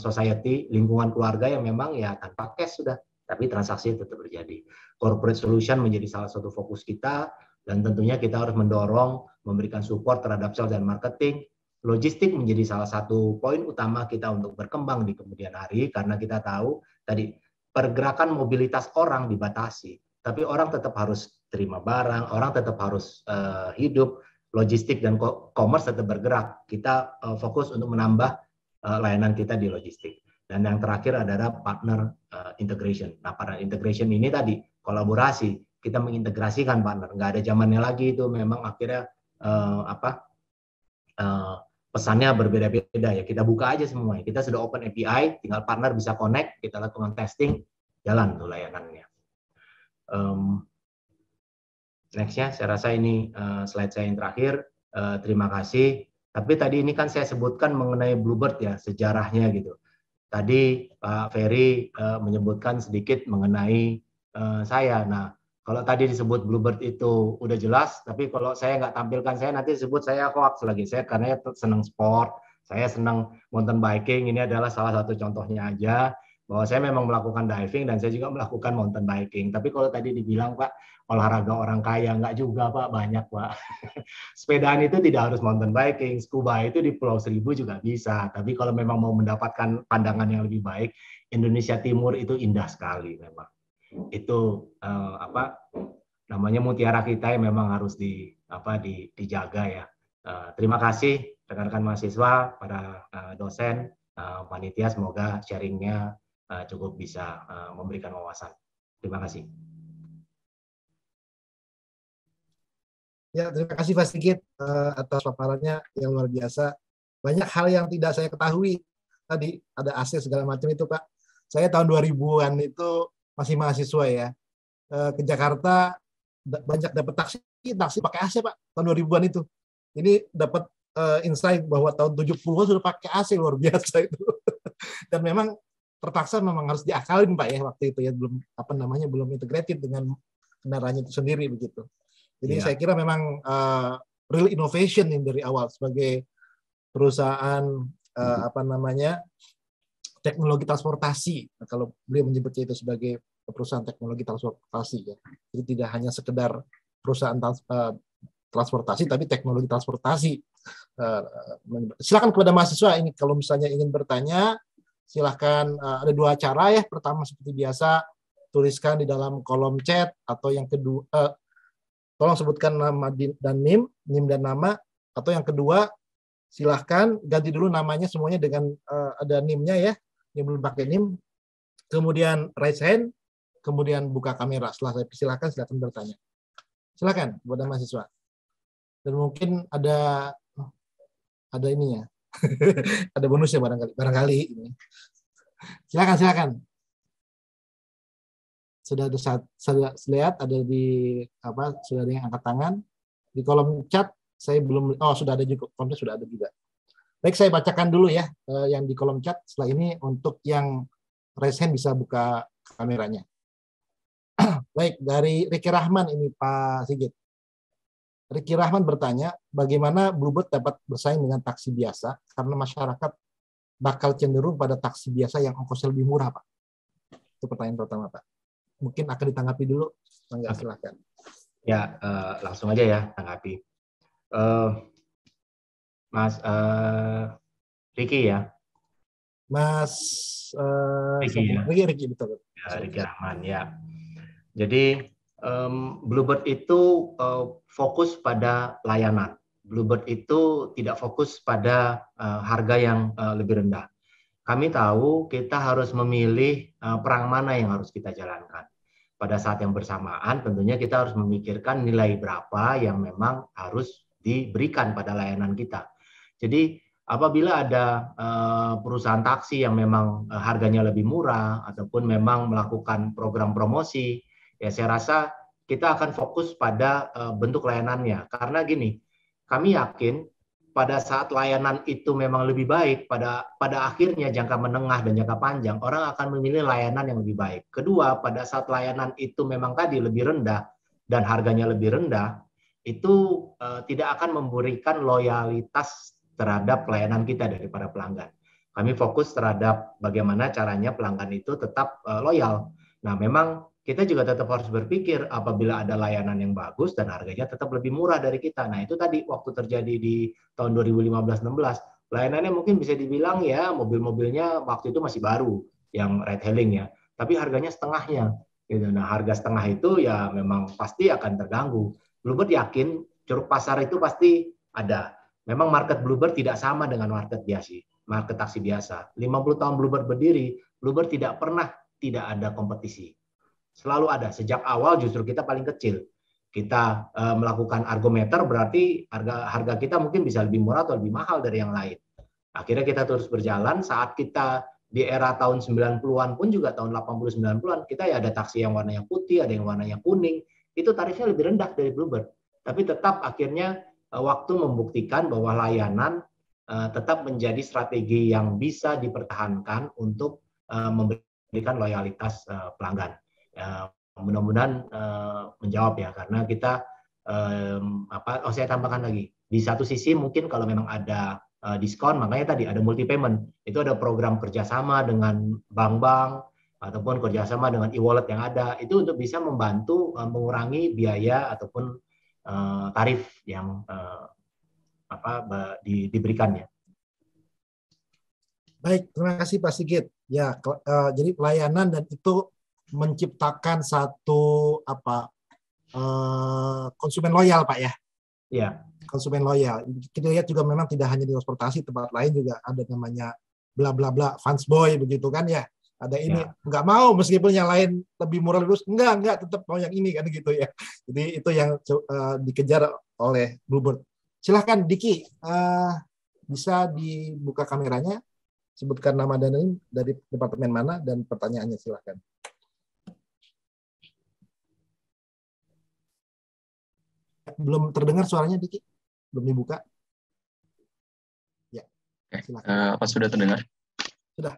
society, lingkungan keluarga yang memang ya tanpa cash sudah, tapi transaksi tetap terjadi. Corporate solution menjadi salah satu fokus kita, dan tentunya kita harus mendorong, memberikan support terhadap sales dan marketing. Logistik menjadi salah satu poin utama kita untuk berkembang di kemudian hari, karena kita tahu tadi pergerakan mobilitas orang dibatasi, tapi orang tetap harus terima barang, orang tetap harus hidup, logistik dan commerce tetap bergerak. Kita fokus untuk menambah layanan kita di logistik. Dan yang terakhir adalah partner integration. Nah, partner integration ini tadi kolaborasi, kita mengintegrasikan partner. Nggak ada zamannya lagi itu, memang akhirnya pesannya berbeda-beda ya. Kita buka aja semuanya. Kita sudah open API, tinggal partner bisa connect, kita lakukan testing, jalan tuh layanannya. Next-nya, saya rasa ini slide saya yang terakhir. Terima kasih. Tapi tadi ini kan saya sebutkan mengenai Bluebird ya, sejarahnya gitu. Tadi Pak Ferry menyebutkan sedikit mengenai saya. Nah, kalau tadi disebut Bluebird itu udah jelas, tapi kalau saya nggak tampilkan saya nanti disebut saya hoax lagi. Saya karena senang sport, saya senang mountain biking. Ini adalah salah satu contohnya aja bahwa saya memang melakukan diving dan saya juga melakukan mountain biking. Tapi kalau tadi dibilang Pak olahraga orang kaya, nggak juga Pak, banyak Pak. Sepedaan itu tidak harus mountain biking, scuba itu di Pulau Seribu juga bisa. Tapi kalau memang mau mendapatkan pandangan yang lebih baik, Indonesia Timur itu indah sekali memang. Itu namanya mutiara kita yang memang harus dijaga ya. Terima kasih rekan-rekan mahasiswa, para dosen, panitia, semoga sharingnya cukup bisa memberikan wawasan. Terima kasih. Ya, terima kasih Pak Sigit atas paparannya yang luar biasa. Banyak hal yang tidak saya ketahui. Tadi ada AC segala macam itu Pak. Saya tahun 2000-an itu masih mahasiswa ya. Ke Jakarta banyak dapat taksi pakai AC Pak, tahun 2000-an itu. Ini dapat insight bahwa tahun 70-an sudah pakai AC, luar biasa itu. Dan memang terpaksa memang harus diakalin Pak ya waktu itu ya, belum integrated dengan kendaraannya itu sendiri begitu. Jadi saya kira memang real innovation yang dari awal sebagai perusahaan teknologi transportasi. Nah, kalau beliau menyebutnya itu sebagai perusahaan teknologi transportasi ya. Jadi tidak hanya sekedar perusahaan transportasi tapi teknologi transportasi. Silakan kepada mahasiswa ini kalau misalnya ingin bertanya, silakan, ada dua cara ya. Pertama seperti biasa tuliskan di dalam kolom chat, atau yang kedua tolong sebutkan nama dan NIM dan nama, atau yang kedua silahkan ganti dulu namanya semuanya dengan ada NIM-nya ya, yang belum pakai NIM, kemudian raise hand, kemudian buka kamera. Setelah saya persilahkan, silakan bertanya. Silakan kepada mahasiswa. Dan mungkin ada ini ya, ada bonusnya barangkali ini. Silakan. Sudah lihat ada sudah ada yang angkat tangan di kolom chat. Saya belum, sudah ada juga, konten sudah ada juga. Baik, saya bacakan dulu ya yang di kolom chat. Setelah ini untuk yang raise hand bisa buka kameranya. Baik, dari Ricky Rahman ini Pak Sigit. Ricky Rahman bertanya, bagaimana Bluebird dapat bersaing dengan taksi biasa karena masyarakat bakal cenderung pada taksi biasa yang ongkosnya lebih murah, Pak? Itu pertanyaan pertama, Pak. Mungkin akan ditanggapi dulu, enggak, silakan. Ya, langsung aja ya tanggapi. Mas Ricky ya. Mas Ricky, ya? Ricky betul. Ya, Ricky Rahman ya. Jadi Bluebird itu fokus pada layanan. Bluebird itu tidak fokus pada harga yang lebih rendah. Kami tahu kita harus memilih perang mana yang harus kita jalankan. Pada saat yang bersamaan tentunya kita harus memikirkan nilai berapa yang memang harus diberikan pada layanan kita. Jadi apabila ada perusahaan taksi yang memang harganya lebih murah ataupun memang melakukan program promosi, ya saya rasa kita akan fokus pada bentuk layanannya. Karena gini, kami yakin pada saat layanan itu memang lebih baik, pada akhirnya jangka menengah dan jangka panjang, orang akan memilih layanan yang lebih baik. Kedua, pada saat layanan itu memang tadi lebih rendah dan harganya lebih rendah, itu tidak akan memberikan loyalitas terhadap pelayanan kita dari para pelanggan. Kami fokus terhadap bagaimana caranya pelanggan itu tetap loyal. Nah, memang kita juga tetap harus berpikir apabila ada layanan yang bagus dan harganya tetap lebih murah dari kita. Nah, itu tadi waktu terjadi di tahun 2015-16, layanannya mungkin bisa dibilang ya mobil-mobilnya waktu itu masih baru yang ride hailing ya. tapi harganya setengahnya. Gitu. Nah, harga setengah itu ya memang pasti akan terganggu. Bluebird yakin ceruk pasar itu pasti ada. Memang market Bluebird tidak sama dengan market taksi biasa. 50 tahun Bluebird berdiri, Bluebird tidak pernah tidak ada kompetisi. Selalu ada. Sejak awal justru kita paling kecil. Kita melakukan argometer berarti harga kita mungkin bisa lebih murah atau lebih mahal dari yang lain. Akhirnya kita terus berjalan. Saat kita di era tahun 90-an pun juga tahun 80-90-an kita ya ada taksi yang warnanya putih, ada yang warnanya kuning. Itu tarifnya lebih rendah dari Bluebird. Tapi tetap akhirnya waktu membuktikan bahwa layanan tetap menjadi strategi yang bisa dipertahankan untuk memberikan loyalitas pelanggan. Mudah-mudahan menjawab ya, karena kita saya tambahkan lagi, di satu sisi mungkin kalau memang ada diskon, makanya tadi ada multi payment, itu ada program kerjasama dengan bank-bank ataupun kerjasama dengan e-wallet yang ada, itu untuk bisa membantu mengurangi biaya ataupun tarif yang diberikannya. Baik, terima kasih Pak Sigit. Ya, jadi pelayanan dan itu menciptakan satu konsumen loyal, Pak ya. Ya. Konsumen loyal. Kita lihat juga memang tidak hanya di transportasi, tempat lain juga ada namanya bla bla bla fans boy begitu kan ya. Ada ini nggak mau meskipun yang lain lebih murah lebih enggak tetap mau yang ini kan gitu ya. Jadi itu yang dikejar oleh Bluebird. Silahkan Diki, bisa dibuka kameranya, sebutkan nama dan ini dari departemen mana dan pertanyaannya silahkan. Belum terdengar suaranya Diki? Belum dibuka? Ya, silakan. Apa sudah terdengar? Sudah.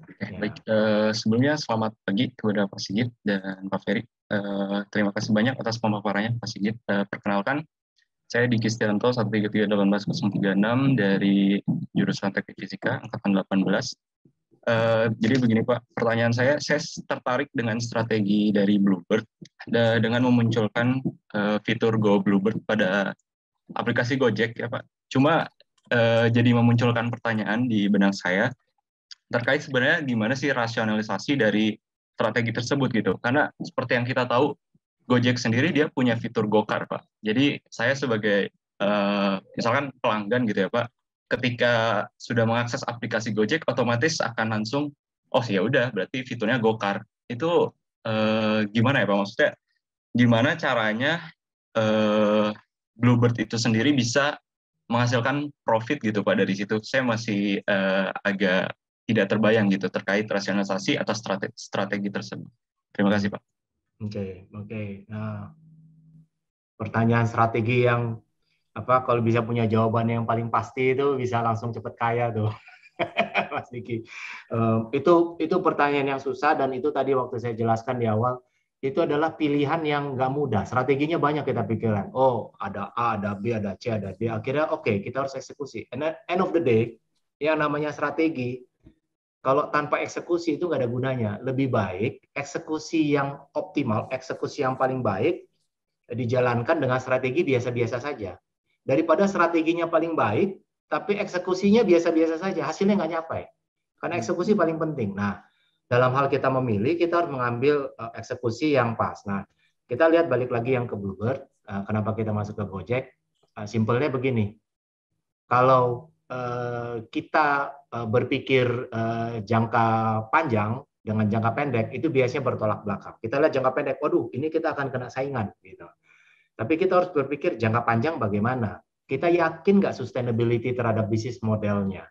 Oke, baik. Sebelumnya selamat pagi kepada Pak Sigit dan Pak Ferry. Terima kasih banyak atas pemaparannya Pak Sigit. Perkenalkan, saya Diki Setianto 133-18036 dari jurusan Teknik Fisika angkatan 18. Jadi begini Pak, pertanyaan saya tertarik dengan strategi dari Bluebird dengan memunculkan fitur Go Bluebird pada aplikasi Gojek ya Pak. Cuma jadi memunculkan pertanyaan di benak saya terkait sebenarnya gimana sih rasionalisasi dari strategi tersebut gitu. Karena seperti yang kita tahu, Gojek sendiri dia punya fitur Gokar Pak. Jadi saya sebagai misalkan pelanggan gitu ya Pak, ketika sudah mengakses aplikasi Gojek, otomatis akan langsung, oh ya udah, berarti fiturnya Gokar. Itu gimana ya Pak? Maksudnya, gimana caranya Bluebird itu sendiri bisa menghasilkan profit gitu Pak dari situ? Saya masih agak tidak terbayang gitu terkait rasionalisasi atau strategi tersebut. Terima kasih Pak. Oke. Nah, pertanyaan strategi yang kalau bisa punya jawaban yang paling pasti itu bisa langsung cepat kaya tuh. Mas Diki. Itu pertanyaan yang susah dan itu tadi waktu saya jelaskan di awal, itu adalah pilihan yang nggak mudah. Strateginya banyak kita pikirkan. Oh, ada A, ada B, ada C, ada D. Akhirnya oke, kita harus eksekusi. And at end of the day, yang namanya strategi, kalau tanpa eksekusi itu nggak ada gunanya. Lebih baik eksekusi yang optimal, eksekusi yang paling baik dijalankan dengan strategi biasa-biasa saja. Daripada strateginya paling baik, tapi eksekusinya biasa-biasa saja, hasilnya nggak nyampe. Karena eksekusi paling penting. Nah, dalam hal kita memilih, kita harus mengambil eksekusi yang pas. Nah, kita lihat balik lagi yang ke Bluebird, kenapa kita masuk ke Gojek. Simpelnya begini, kalau kita berpikir jangka panjang dengan jangka pendek, itu biasanya bertolak belakang. Kita lihat jangka pendek, waduh, ini kita akan kena saingan. Gitu. Tapi kita harus berpikir jangka panjang bagaimana. Kita yakin nggak sustainability terhadap bisnis modelnya?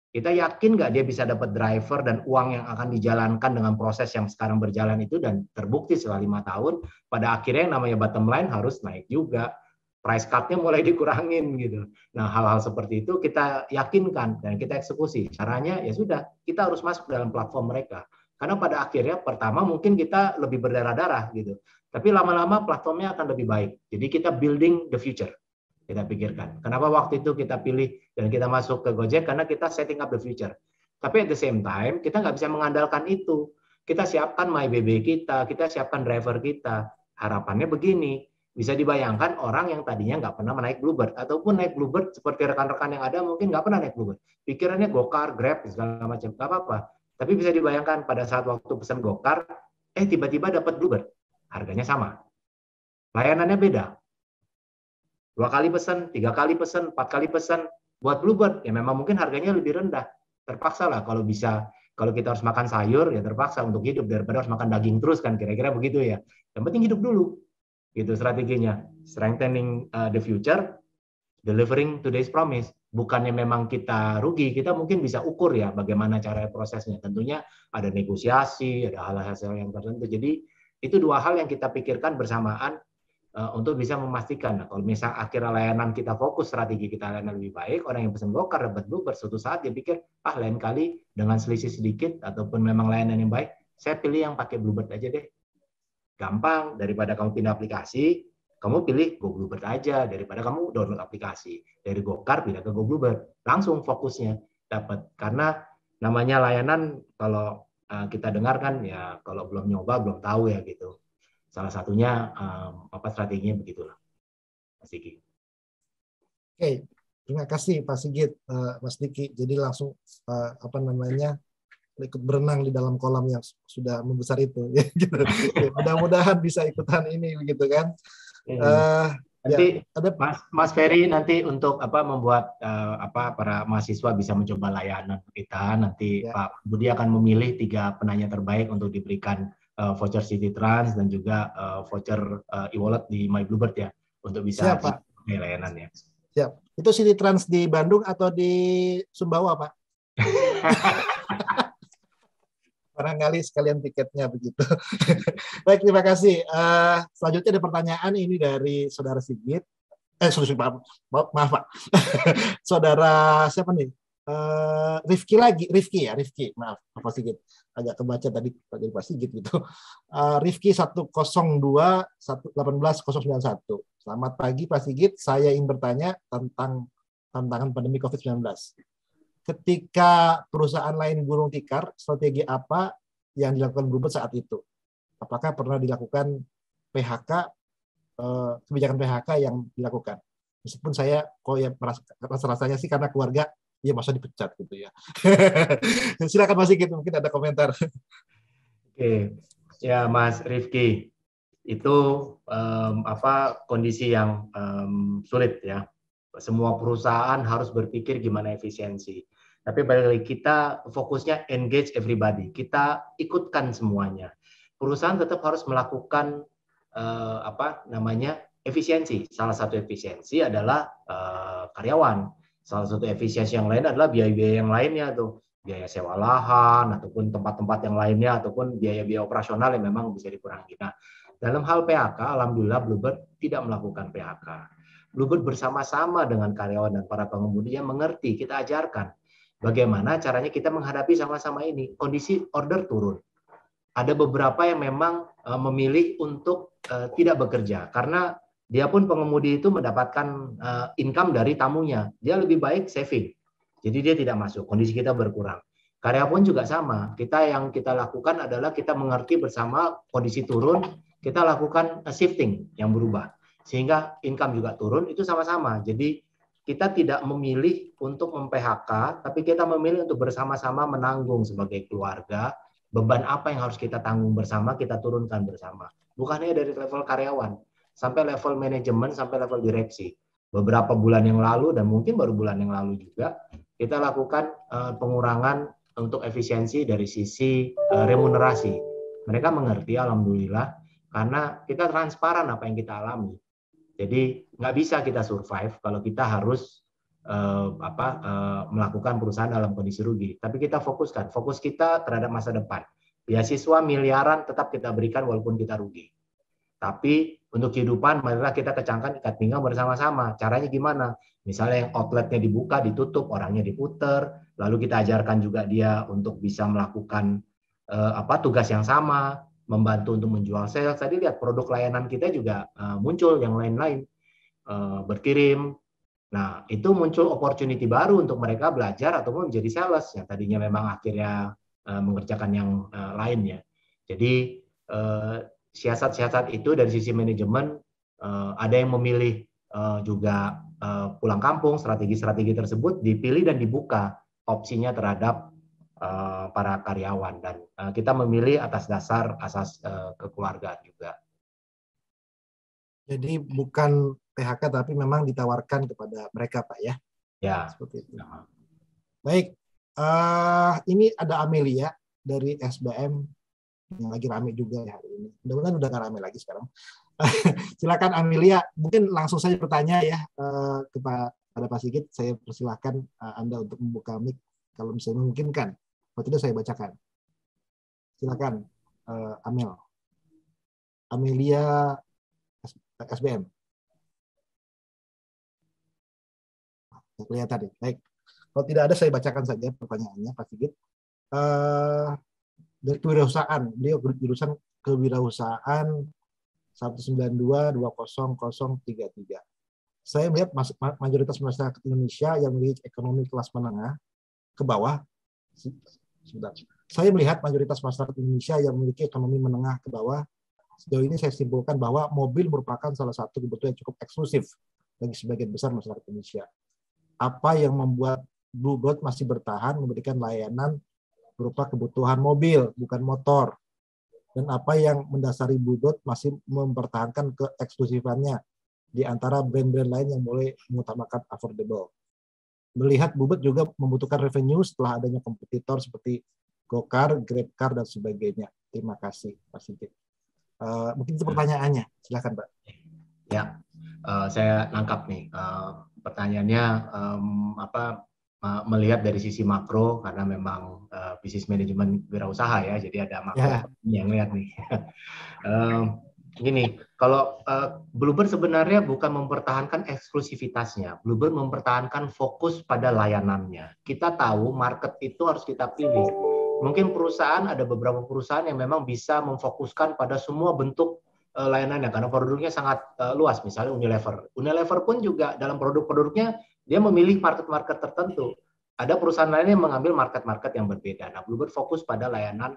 Kita yakin nggak dia bisa dapat driver dan uang yang akan dijalankan dengan proses yang sekarang berjalan itu dan terbukti setelah 5 tahun, pada akhirnya yang namanya bottom line harus naik juga. Price cut-nya mulai dikurangin gitu. Nah, hal-hal seperti itu kita yakinkan dan kita eksekusi. Caranya ya sudah, kita harus masuk dalam platform mereka. Karena pada akhirnya pertama mungkin kita lebih berdarah-darah gitu. Tapi lama-lama platformnya akan lebih baik. Jadi kita building the future. Kita pikirkan. Kenapa waktu itu kita pilih dan kita masuk ke Gojek? Karena kita setting up the future. Tapi at the same time, kita nggak bisa mengandalkan itu. Kita siapkan MyBB kita siapkan driver kita. Harapannya begini, bisa dibayangkan orang yang tadinya nggak pernah naik Bluebird, ataupun naik Bluebird seperti rekan-rekan yang ada mungkin nggak pernah naik Bluebird. Pikirannya Gokar, Grab, segala macam. Nggak apa-apa. Tapi bisa dibayangkan pada saat waktu pesan Gokar, tiba-tiba dapat Bluebird, harganya sama, layanannya beda. 2 kali pesan, 3 kali pesan, 4 kali pesan, buat Bluebird ya memang mungkin harganya lebih rendah. Terpaksa lah kalau bisa, kalau kita harus makan sayur ya terpaksa untuk hidup daripada harus makan daging terus kan, kira-kira begitu ya. Yang penting hidup dulu, gitu strateginya. Strengthening the future, delivering today's promise. Bukannya memang kita rugi, kita mungkin bisa ukur ya bagaimana cara prosesnya. Tentunya ada negosiasi, ada hal-hal yang tertentu. Jadi itu 2 hal yang kita pikirkan bersamaan untuk bisa memastikan. Nah, kalau misal akhirnya layanan kita fokus, strategi kita layanan lebih baik, orang yang pesan Gokar dapat Bluebird, suatu saat dia pikir, lain kali dengan selisih sedikit ataupun memang layanan yang baik, saya pilih yang pakai Bluebird aja deh. Gampang, daripada kamu pindah aplikasi, kamu pilih Go Bluebird aja, daripada kamu download aplikasi. Dari Gokar pindah ke Go Bluebird, langsung fokusnya dapat. Karena namanya layanan, kalau kita dengar kan, ya kalau belum nyoba, belum tahu ya gitu. Salah satunya strateginya begitulah, Mas Diki. Oke, terima kasih Pak Sigit, Mas Diki. Jadi langsung ikut berenang di dalam kolam yang sudah membesar itu. Ya, gitu. Ya, mudah-mudahan bisa ikutan ini, begitu kan? Nanti ada Mas Ferry nanti untuk membuat para mahasiswa bisa mencoba layanan kita. Nanti ya. Pak Budi akan memilih 3 penanya terbaik untuk diberikan voucher City Trans dan juga voucher e-wallet di My Bluebird ya untuk bisa pakai layanannya. Siap. Itu City Trans di Bandung atau di Sumbawa, Pak? Barangkali sekalian tiketnya begitu. Baik, terima kasih. Selanjutnya ada pertanyaan ini dari Saudara Sigit. Maaf Pak. Saudara siapa nih? Rifki lagi, Rifki. Maaf, Pak Sigit. Agak kebaca tadi Pak Sigit gitu. Rifki 102-118-091. Selamat pagi Pak Sigit. Saya ingin bertanya tentang tantangan pandemi COVID-19. Ketika perusahaan lain gulung tikar, strategi apa yang dilakukan Bluebird saat itu? Apakah pernah dilakukan PHK, kebijakan PHK yang dilakukan? Meskipun saya rasanya sih karena keluarga, ya masa dipecat gitu ya. Silakan Mas Sigit, mungkin ada komentar. Oke, ya Mas Rifki, itu kondisi yang sulit ya. Semua perusahaan harus berpikir gimana efisiensi. Tapi balik lagi kita fokusnya engage everybody. Kita ikutkan semuanya. Perusahaan tetap harus melakukan efisiensi. Salah satu efisiensi adalah karyawan. Salah satu efisiensi yang lain adalah biaya-biaya yang lainnya tuh, biaya sewa lahan ataupun tempat-tempat yang lainnya ataupun biaya-biaya operasional yang memang bisa dikurangi. Nah, dalam hal PHK, alhamdulillah Bluebird tidak melakukan PHK. Bluebird bersama-sama dengan karyawan dan para pengemudinya mengerti, kita ajarkan bagaimana caranya kita menghadapi sama-sama ini. Kondisi order turun. Ada beberapa yang memang memilih untuk tidak bekerja karena dia pun pengemudi itu mendapatkan income dari tamunya. Dia lebih baik saving. Jadi dia tidak masuk. Kondisi kita berkurang. Karyawan juga sama. Yang kita lakukan adalah kita mengerti bersama kondisi turun, kita lakukan shifting yang berubah. Sehingga income juga turun, itu sama-sama. Jadi kita tidak memilih untuk mem-PHK, tapi kita memilih untuk bersama-sama menanggung sebagai keluarga, beban apa yang harus kita tanggung bersama, kita turunkan bersama. Bukan hanya dari level karyawan, sampai level manajemen, sampai level direksi. Beberapa bulan yang lalu, dan mungkin baru bulan yang lalu juga, kita lakukan pengurangan untuk efisiensi dari sisi remunerasi. Mereka mengerti, alhamdulillah, karena kita transparan apa yang kita alami. Jadi nggak bisa kita survive kalau kita harus melakukan perusahaan dalam kondisi rugi. Tapi kita fokuskan, fokus kita terhadap masa depan. Beasiswa miliaran tetap kita berikan walaupun kita rugi. Tapi untuk kehidupan, marilah kita kecangkan ikat pinggang bersama-sama. Caranya gimana? Misalnya yang outletnya dibuka, ditutup, orangnya diputer, lalu kita ajarkan juga dia untuk bisa melakukan tugas yang sama, membantu untuk menjual sales. Tadi lihat produk layanan kita juga muncul yang lain-lain, berkirim. Nah, itu muncul opportunity baru untuk mereka belajar ataupun menjadi sales yang tadinya memang akhirnya mengerjakan yang lainnya. Jadi siasat-siasat itu dari sisi manajemen ada yang memilih juga pulang kampung, strategi-strategi tersebut dipilih dan dibuka opsinya terhadap para karyawan, dan kita memilih atas dasar asas kekeluargaan juga. Jadi bukan PHK tapi memang ditawarkan kepada mereka, Pak ya. Ya. Seperti itu. Baik, ini ada Amelia dari SBM yang lagi rame juga ya hari ini. Mudah-mudahan udah nggak rame lagi sekarang. Silakan Amelia, mungkin langsung saja bertanya ya kepada Pak Sigit. Saya persilahkan Anda untuk membuka mic kalau misalnya memungkinkan. Kalau tidak saya bacakan. Silakan Amel. Amelia SBM. Kelihatan nih. Baik. Kalau tidak ada saya bacakan saja pertanyaannya Pak Sigit. Dari kewirausahaan, beliau jurusan kewirausahaan 192-20033. Saya melihat mayoritas masyarakat Indonesia yang memiliki ekonomi kelas menengah ke bawah. Sebentar. Saya melihat mayoritas masyarakat Indonesia yang memiliki ekonomi menengah ke bawah. Sejauh ini saya simpulkan bahwa mobil merupakan salah satu kebutuhan yang cukup eksklusif bagi sebagian besar masyarakat Indonesia. Apa yang membuat Bluebird masih bertahan memberikan layanan berupa kebutuhan mobil, bukan motor? Dan apa yang mendasari Bluebird masih mempertahankan keeksklusifannya di antara brand-brand lain yang boleh mengutamakan affordable? Melihat Bluebird juga membutuhkan revenue setelah adanya kompetitor seperti GoCar, GrabCar, dan sebagainya. Terima kasih, Pak Sigit. Mungkin itu pertanyaannya. Silakan, Pak. Ya, saya nangkap nih. Pertanyaannya melihat dari sisi makro, karena memang bisnis manajemen wirausaha ya, jadi ada makro yang lihat nih. Gini, kalau Bluebird sebenarnya bukan mempertahankan eksklusivitasnya, Bluebird mempertahankan fokus pada layanannya. Kita tahu market itu harus kita pilih. Mungkin perusahaan, ada beberapa perusahaan yang memang bisa memfokuskan pada semua bentuk layanannya karena produknya sangat luas, misalnya Unilever. Unilever pun juga dalam produk-produknya dia memilih market-market tertentu. Ada perusahaan lainnya yang mengambil market-market yang berbeda. Nah, Bluebird fokus pada layanan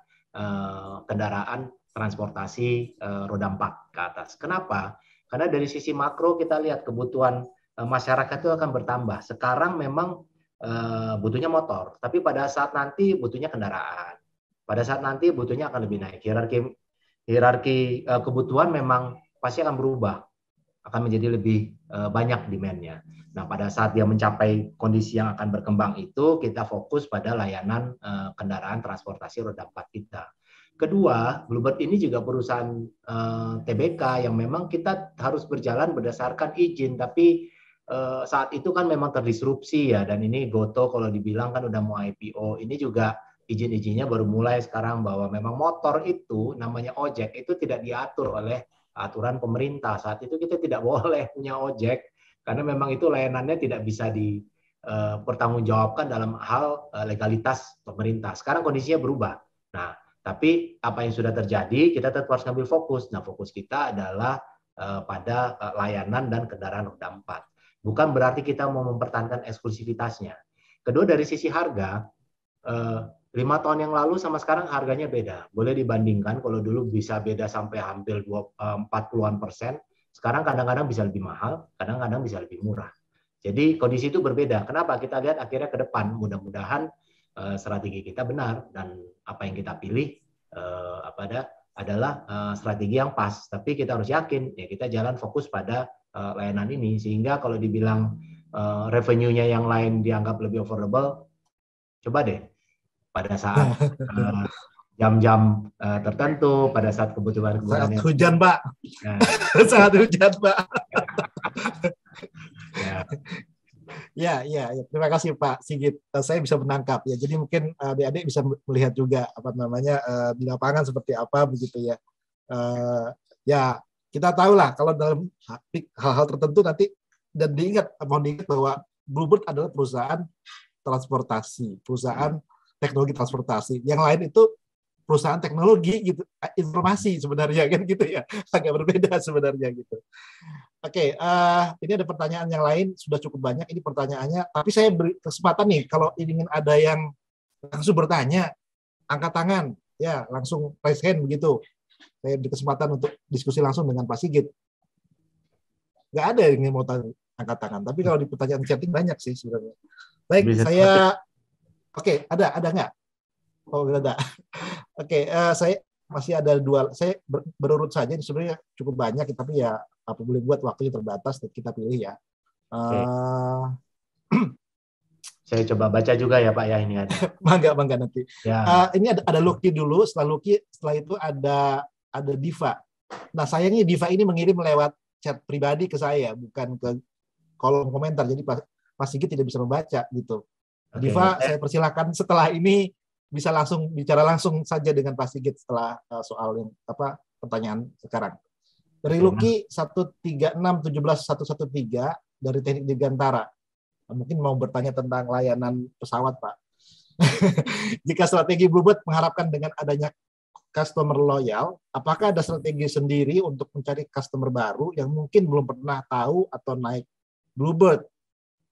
kendaraan transportasi roda 4 ke atas. Kenapa? Karena dari sisi makro kita lihat kebutuhan masyarakat itu akan bertambah. Sekarang memang butuhnya motor, tapi pada saat nanti butuhnya kendaraan. Pada saat nanti butuhnya akan lebih naik. Hierarki kebutuhan memang pasti akan berubah, akan menjadi lebih banyak demand-nya. Nah, pada saat dia mencapai kondisi yang akan berkembang itu, kita fokus pada layanan kendaraan transportasi roda 4 kita. Kedua, Bluebird ini juga perusahaan TBK yang memang kita harus berjalan berdasarkan izin, tapi saat itu kan memang terdisrupsi ya, dan ini Goto kalau dibilang kan udah mau IPO, ini juga izin-izinnya baru mulai sekarang, bahwa memang motor itu namanya ojek itu tidak diatur oleh aturan pemerintah. Saat itu kita tidak boleh punya ojek karena memang itu layanannya tidak bisa dipertanggungjawabkan dalam hal legalitas pemerintah. Sekarang kondisinya berubah. Nah, tapi apa yang sudah terjadi kita tetap harus ngambil fokus. Nah, fokus kita adalah pada layanan dan kendaraan roda 4. Bukan berarti kita mau mempertahankan eksklusivitasnya. Kedua, dari sisi harga, 5 tahun yang lalu sama sekarang harganya beda. Boleh dibandingkan, kalau dulu bisa beda sampai hampir 40-an%, sekarang kadang-kadang bisa lebih mahal, kadang-kadang bisa lebih murah. Jadi kondisi itu berbeda. Kenapa? Kita lihat akhirnya ke depan, mudah-mudahan strategi kita benar, dan apa yang kita pilih adalah strategi yang pas. Tapi kita harus yakin, ya kita jalan fokus pada layanan ini, sehingga kalau dibilang revenue-nya yang lain dianggap lebih affordable, coba deh pada saat jam-jam tertentu, pada saat kebutuhan saat hujan, Pak. Nah. Saat hujan, Pak. Ya. Ya. Terima kasih Pak Sigit. Saya bisa menangkap ya. Jadi mungkin adik-adik bisa melihat juga di lapangan seperti apa begitu ya. Ya, kita tahu lah kalau dalam hal-hal tertentu nanti, dan mohon diingat bahwa Bluebird adalah perusahaan transportasi, perusahaan teknologi transportasi. Yang lain itu perusahaan teknologi gitu, informasi sebenarnya kan gitu ya, agak berbeda sebenarnya gitu. Oke, ini ada pertanyaan yang lain, sudah cukup banyak ini pertanyaannya, tapi saya beri kesempatan nih kalau ingin ada yang langsung bertanya, angkat tangan, ya langsung raise hand begitu. Saya beri kesempatan untuk diskusi langsung dengan Pak Sigit. Nggak ada yang mau angkat tangan, tapi kalau di pertanyaan chatting banyak sih sebenarnya. Baik, saya... Oke, ada nggak? Oh, enggak. Oke, saya masih ada dua. Saya berurut saja. Ini sebenarnya cukup banyak, tapi ya apa boleh buat, waktunya terbatas. Kita pilih ya. Oke. Saya coba baca juga ya Pak ya, ini ada. Bangga nanti. Ya. Ini ada Lucky dulu. Setelah Lucky, setelah itu ada Diva. Nah, sayangnya Diva ini mengirim lewat chat pribadi ke saya, bukan ke kolom komentar. Jadi Pak Sigit tidak bisa membaca gitu. Oke, Diva, saya persilahkan setelah ini bisa langsung bicara langsung saja dengan Pak Sigit setelah soal yang pertanyaan sekarang. Dari Lucky 136-17-113 dari Teknik Dirgantara. Mungkin mau bertanya tentang layanan pesawat, Pak. Jika strategi Bluebird mengharapkan dengan adanya customer loyal, apakah ada strategi sendiri untuk mencari customer baru yang mungkin belum pernah tahu atau naik Bluebird?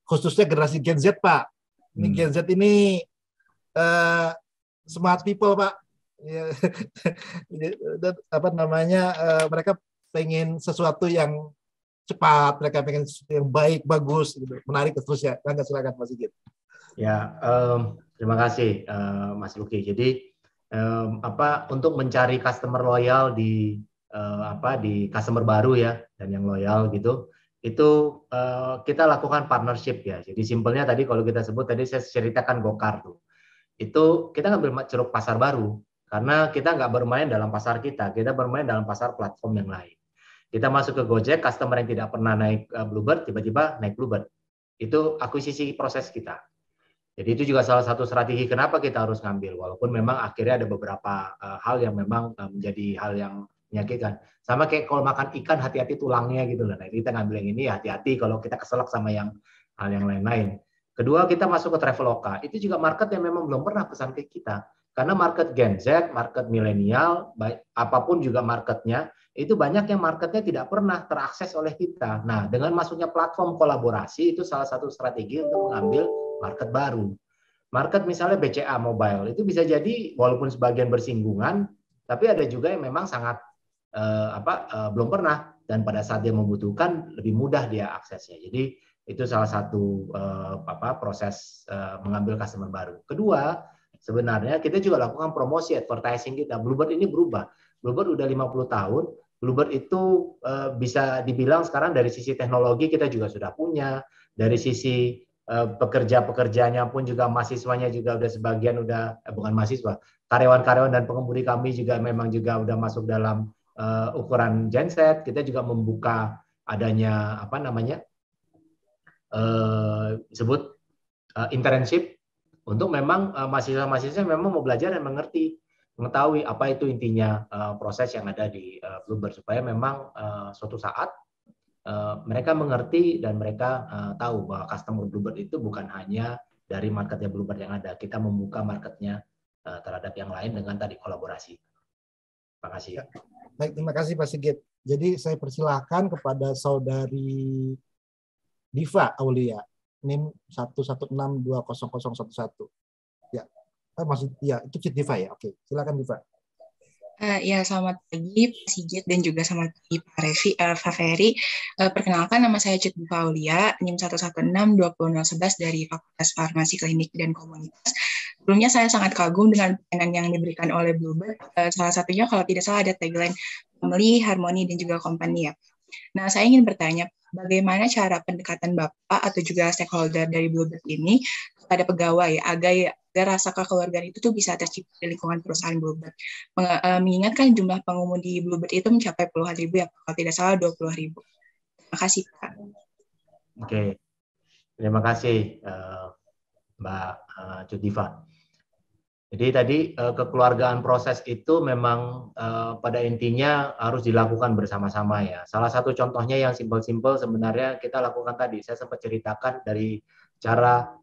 Khususnya generasi Gen Z, Pak. Ini Gen Z ini smart people, Pak. Mereka pengen sesuatu yang cepat, mereka pengen yang baik, bagus, gitu. Menarik terus ya. Silakan Mas Sigit. Ya, terima kasih Mas Luki. Jadi untuk mencari customer loyal di customer baru ya, dan yang loyal gitu, itu kita lakukan partnership ya. Jadi simpelnya tadi kalau kita sebut, tadi saya ceritakan Gokar tuh. Itu kita ngambil ceruk pasar baru, karena kita nggak bermain dalam pasar kita bermain dalam pasar platform yang lain. Kita masuk ke Gojek, customer yang tidak pernah naik Bluebird, tiba-tiba naik Bluebird. Itu akuisisi proses kita. Jadi itu juga salah satu strategi kenapa kita harus ngambil, walaupun memang akhirnya ada beberapa hal yang memang menjadi hal yang menyakitkan. Sama kayak kalau makan ikan, hati-hati tulangnya gitu loh. Nah, kita ngambil yang ini, hati-hati kalau kita keselak sama hal yang lain-lain. Kedua, kita masuk ke Traveloka. Itu juga market yang memang belum pernah pesan ke kita. Karena market Gen Z, market milenial, apapun juga marketnya, itu banyak yang marketnya tidak pernah terakses oleh kita. Nah, dengan masuknya platform kolaborasi, itu salah satu strategi untuk mengambil market baru. Market misalnya BCA Mobile, itu bisa jadi walaupun sebagian bersinggungan, tapi ada juga yang memang sangat belum pernah, dan pada saat dia membutuhkan, lebih mudah dia aksesnya. Jadi, itu salah satu proses mengambil customer baru. Kedua, sebenarnya kita juga lakukan promosi advertising kita. Bluebird ini berubah. Bluebird udah 50 tahun. Bluebird itu bisa dibilang sekarang dari sisi teknologi kita juga sudah punya, dari sisi pekerja-pekerjanya pun juga, mahasiswanya juga udah sebagian bukan mahasiswa, karyawan-karyawan dan pengemudi kami juga memang juga udah masuk dalam ukuran genset. Kita juga membuka adanya disebut internship untuk memang mahasiswa-mahasiswa memang mau belajar dan mengetahui apa itu intinya proses yang ada di Bluebird, supaya memang suatu saat mereka mengerti dan mereka tahu bahwa customer Bluebird itu bukan hanya dari marketnya Bluebird yang ada. Kita membuka marketnya terhadap yang lain dengan tadi kolaborasi. Terima kasih. Baik, terima kasih Pak Sigit. Jadi saya persilahkan kepada saudari Diva Aulia, NIM 116200011. Ya, maksud ya itu Cit Diva ya. Oke, silakan Diva. Ya, selamat pagi Pak Sigit dan juga selamat pagi Pak Ferry. Perkenalkan, nama saya Cit Diva Aulia, NIM 116200011 dari Fakultas Farmasi Klinik dan Komunitas. Sebelumnya saya sangat kagum dengan pelayanan yang diberikan oleh Bluebird. Salah satunya kalau tidak salah ada tagline Family, Harmony, dan juga Company ya. Nah, saya ingin bertanya, bagaimana cara pendekatan Bapak atau juga stakeholder dari Bluebird ini kepada pegawai agar rasa kekeluargaan itu tuh bisa tercipta di lingkungan perusahaan Bluebird. Mengingatkan jumlah pengemudi Bluebird itu mencapai puluhan ribu ya, kalau tidak salah 20.000. Terima kasih, Pak. Oke, terima kasih Mbak Cudiva. Jadi tadi kekeluargaan proses itu memang pada intinya harus dilakukan bersama-sama ya. Salah satu contohnya yang simpel-simpel sebenarnya kita lakukan tadi. Saya sempat ceritakan dari cara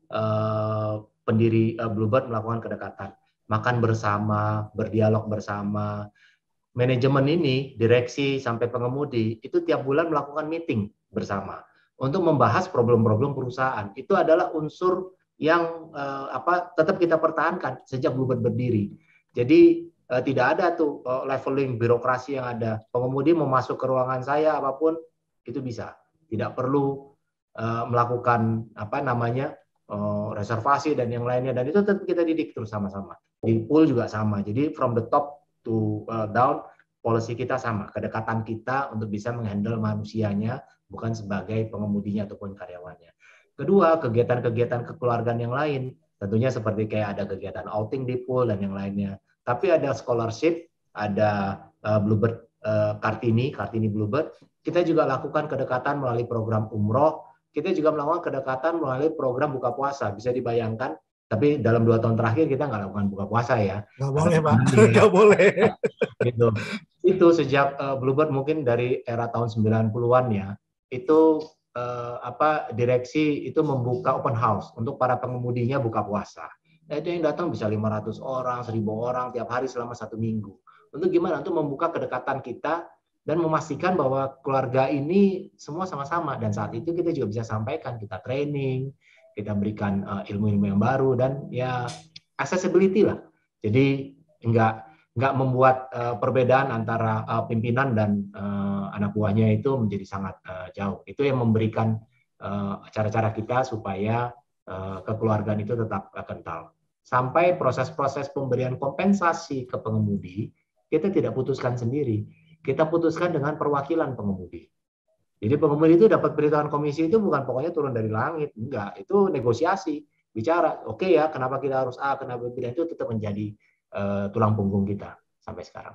pendiri Bluebird melakukan kedekatan. Makan bersama, berdialog bersama. Manajemen ini, direksi sampai pengemudi, itu tiap bulan melakukan meeting bersama untuk membahas problem-problem perusahaan. Itu adalah unsur yang tetap kita pertahankan sejak Bluebird berdiri. Jadi tidak ada tuh leveling birokrasi yang ada. Pengemudi mau masuk ke ruangan saya apapun itu bisa. Tidak perlu melakukan reservasi dan yang lainnya, dan itu tetap kita didik terus sama-sama. di pool juga sama. Jadi from the top to down, policy kita sama, kedekatan kita untuk bisa menghandle manusianya, bukan sebagai pengemudinya ataupun karyawannya. Kedua, kegiatan-kegiatan kekeluargaan yang lain, tentunya seperti kayak ada kegiatan outing di pool dan yang lainnya. Tapi ada scholarship, ada Bluebird Kartini Bluebird. Kita juga lakukan kedekatan melalui program umroh. Kita juga melakukan kedekatan melalui program buka puasa. Bisa dibayangkan, tapi dalam 2 tahun terakhir kita nggak lakukan buka puasa ya. Nggak boleh, Pak. Nggak boleh. Gitu. Itu sejak Bluebird mungkin dari era tahun 90-an ya. Itu direksi itu membuka open house untuk para pengemudinya buka puasa. Nah, itu yang datang bisa 500 orang, 1000 orang tiap hari selama 1 minggu. Untuk gimana? Untuk membuka kedekatan kita dan memastikan bahwa keluarga ini semua sama-sama. Dan saat itu kita juga bisa sampaikan, kita training, kita berikan ilmu-ilmu yang baru, dan ya accessibility lah. Jadi nggak membuat perbedaan antara pimpinan dan anak buahnya itu menjadi sangat jauh. Itu yang memberikan cara-cara kita supaya kekeluargaan itu tetap kental. Sampai proses-proses pemberian kompensasi ke pengemudi, kita tidak putuskan sendiri. Kita putuskan dengan perwakilan pengemudi. Jadi pengemudi itu dapat beritahuan komisi itu bukan pokoknya turun dari langit. Enggak, itu negosiasi. Bicara, oke ya, kenapa kita harus A, kenapa tidak, itu tetap menjadi tulang punggung kita sampai sekarang.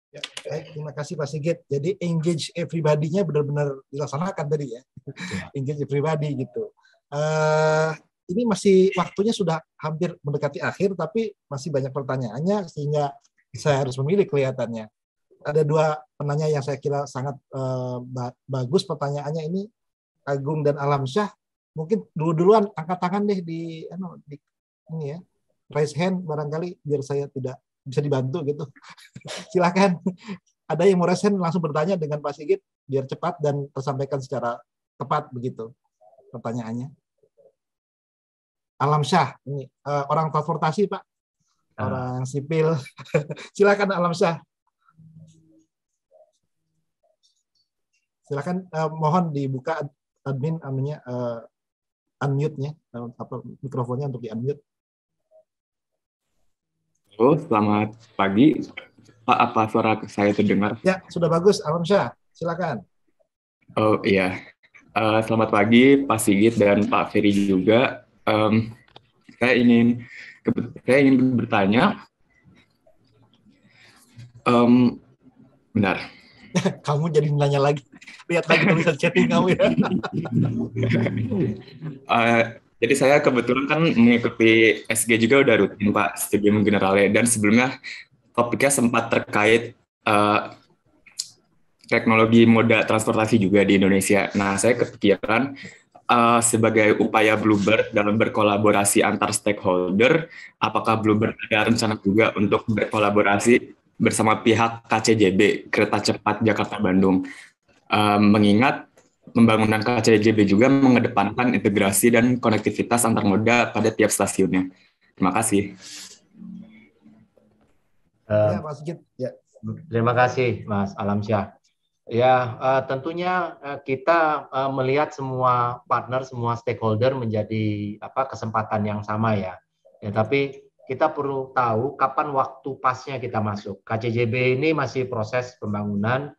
Ya, baik, terima kasih Pak Sigit. Jadi engage everybody-nya benar-benar dilaksanakan tadi ya. Engage everybody gitu. Ini masih waktunya sudah hampir mendekati akhir, tapi masih banyak pertanyaannya sehingga saya harus memilih kelihatannya. Ada 2 penanya yang saya kira sangat bagus pertanyaannya ini, Agung dan Alamsyah. Mungkin duluan angkat tangan deh di ini ya. Raise hand barangkali biar saya tidak bisa dibantu gitu. Silakan. Ada yang mau raise hand langsung bertanya dengan Pak Sigit biar cepat dan tersampaikan secara tepat begitu pertanyaannya. Alamsyah, ini orang transportasi Pak, orang sipil. Silakan Alamsyah. Silakan, mohon dibuka admin unmute-nya, mikrofonnya untuk di-unmute. Halo, selamat pagi. Pak, apa suara saya terdengar? Ya, sudah bagus, Alamsyah. Silakan. Oh iya, selamat pagi Pak Sigit dan Pak Ferry juga. Saya ingin bertanya. Benar. Kamu jadi nanya lagi. Lihat lagi tulisan chatting kamu ya. Jadi saya kebetulan kan mengikuti SG juga udah rutin Pak, Studium Generale, dan sebelumnya topiknya sempat terkait teknologi moda transportasi juga di Indonesia. Nah, saya kepikiran sebagai upaya Bluebird dalam berkolaborasi antar stakeholder, apakah Bluebird ada rencana juga untuk berkolaborasi bersama pihak KCJB, Kereta Cepat Jakarta-Bandung, mengingat pembangunan KCJB juga mengedepankan integrasi dan konektivitas antar moda pada tiap stasiunnya. Terima kasih. Ya, Mas Sigit. Ya. Terima kasih, Mas Alamsyah. Ya, tentunya kita melihat semua partner, semua stakeholder menjadi kesempatan yang sama ya. Ya, tapi kita perlu tahu kapan waktu pasnya kita masuk. KCJB ini masih proses pembangunan,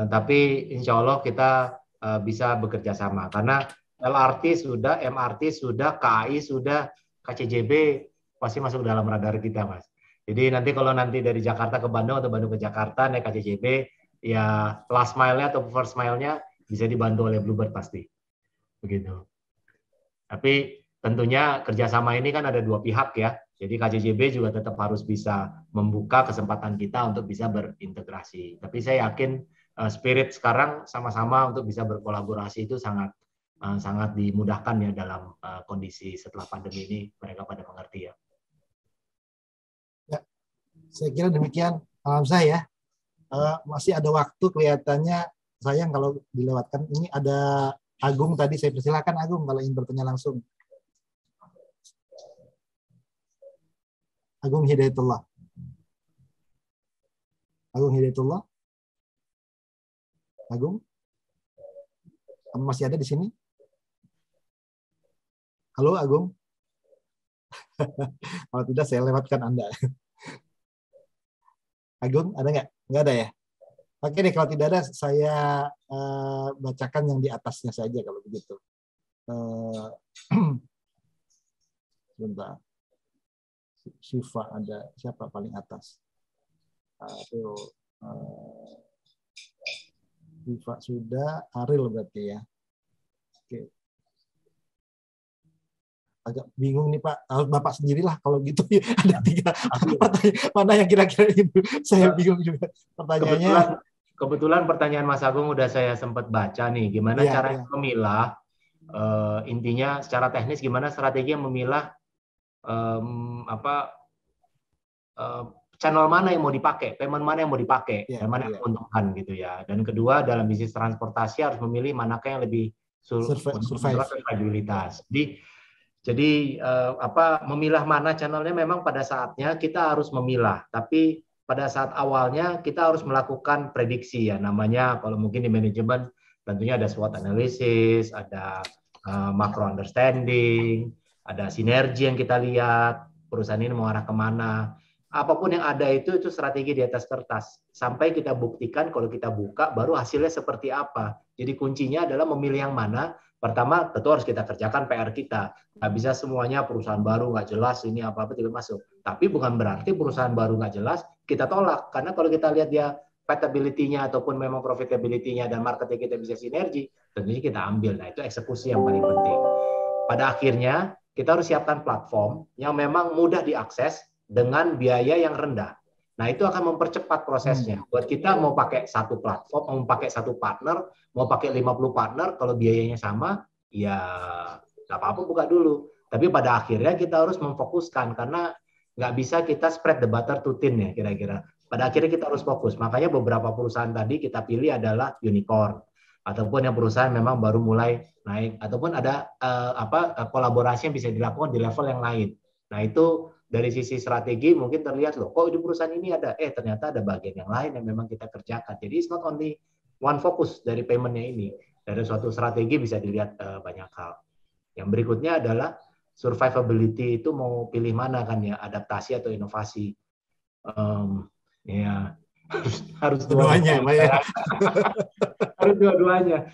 tapi insya Allah kita bisa bekerja sama. Karena LRT sudah, MRT sudah, KAI sudah, KCJB pasti masuk dalam radar kita, Mas. Jadi nanti kalau nanti dari Jakarta ke Bandung atau Bandung ke Jakarta naik KCJB, ya last mile-nya atau first mile-nya bisa dibantu oleh Bluebird pasti. Begitu. Tapi tentunya kerjasama ini kan ada 2 pihak ya. Jadi KCJB juga tetap harus bisa membuka kesempatan kita untuk bisa berintegrasi. Tapi saya yakin spirit sekarang sama-sama untuk bisa berkolaborasi itu sangat dimudahkan ya dalam kondisi setelah pandemi ini, mereka pada mengerti ya. Ya, saya kira demikian. Saya masih ada waktu, kelihatannya sayang kalau dilewatkan. Ini ada Agung tadi, saya persilakan Agung kalau ingin bertanya langsung. Agung Hidayatullah. Agung Hidayatullah. Agung, kamu masih ada di sini? Halo Agung. Kalau tidak saya lewatkan Anda. Agung, ada nggak? Nggak ada ya? Oke deh, kalau tidak ada saya bacakan yang di atasnya saja kalau begitu. Sebentar. Syifa ada, siapa paling atas? Syifa sudah, Aril berarti ya. Oke. Agak bingung nih Pak, harus Bapak sendirilah kalau gitu. Ada 3 pertanyaan, mana yang kira-kira itu? Saya bingung juga pertanyaannya. Kebetulan pertanyaan Mas Agung udah saya sempat baca nih, gimana cara memilah, intinya secara teknis gimana strategi memilah channel mana yang mau dipakai, payment mana yang mau dipakai, dan mana yang menguntungkan gitu ya. Dan kedua, dalam bisnis transportasi harus memilih manakah yang lebih survivabilitas. Jadi memilah mana channelnya memang pada saatnya kita harus memilah, tapi pada saat awalnya kita harus melakukan prediksi ya, namanya kalau mungkin di manajemen tentunya ada SWOT analysis, ada macro understanding, ada sinergi yang kita lihat, perusahaan ini mau arah kemana. Apapun yang ada itu strategi di atas kertas. Sampai kita buktikan kalau kita buka baru hasilnya seperti apa. Jadi kuncinya adalah memilih yang mana. Pertama tentu harus kita kerjakan PR kita. Nggak bisa semuanya perusahaan baru nggak jelas ini apa-apa tidak masuk. Tapi bukan berarti perusahaan baru nggak jelas kita tolak. Karena kalau kita lihat dia profitability-nya ataupun memang profitability-nya dan marketnya kita bisa sinergi, tentunya kita ambil. Nah itu eksekusi yang paling penting. Pada akhirnya kita harus siapkan platform yang memang mudah diakses dengan biaya yang rendah. Nah, itu akan mempercepat prosesnya. Buat kita mau pakai satu platform, mau pakai satu partner, mau pakai 50 partner, kalau biayanya sama, ya nggak apa-apa buka dulu. Tapi pada akhirnya kita harus memfokuskan, karena nggak bisa kita spread the butter too thin ya kira-kira. Pada akhirnya kita harus fokus. Makanya beberapa perusahaan tadi kita pilih adalah unicorn, ataupun yang perusahaan memang baru mulai naik, ataupun ada kolaborasi yang bisa dilakukan di level yang lain. Nah, itu dari sisi strategi mungkin terlihat loh, kok di perusahaan ini ada, ternyata ada bagian yang lain yang memang kita kerjakan. Jadi it's not only one focus dari paymentnya ini. Dari suatu strategi bisa dilihat banyak hal. Yang berikutnya adalah survivability, itu mau pilih mana kan ya, adaptasi atau inovasi. Ya harus dua-duanya. Harus dua-duanya.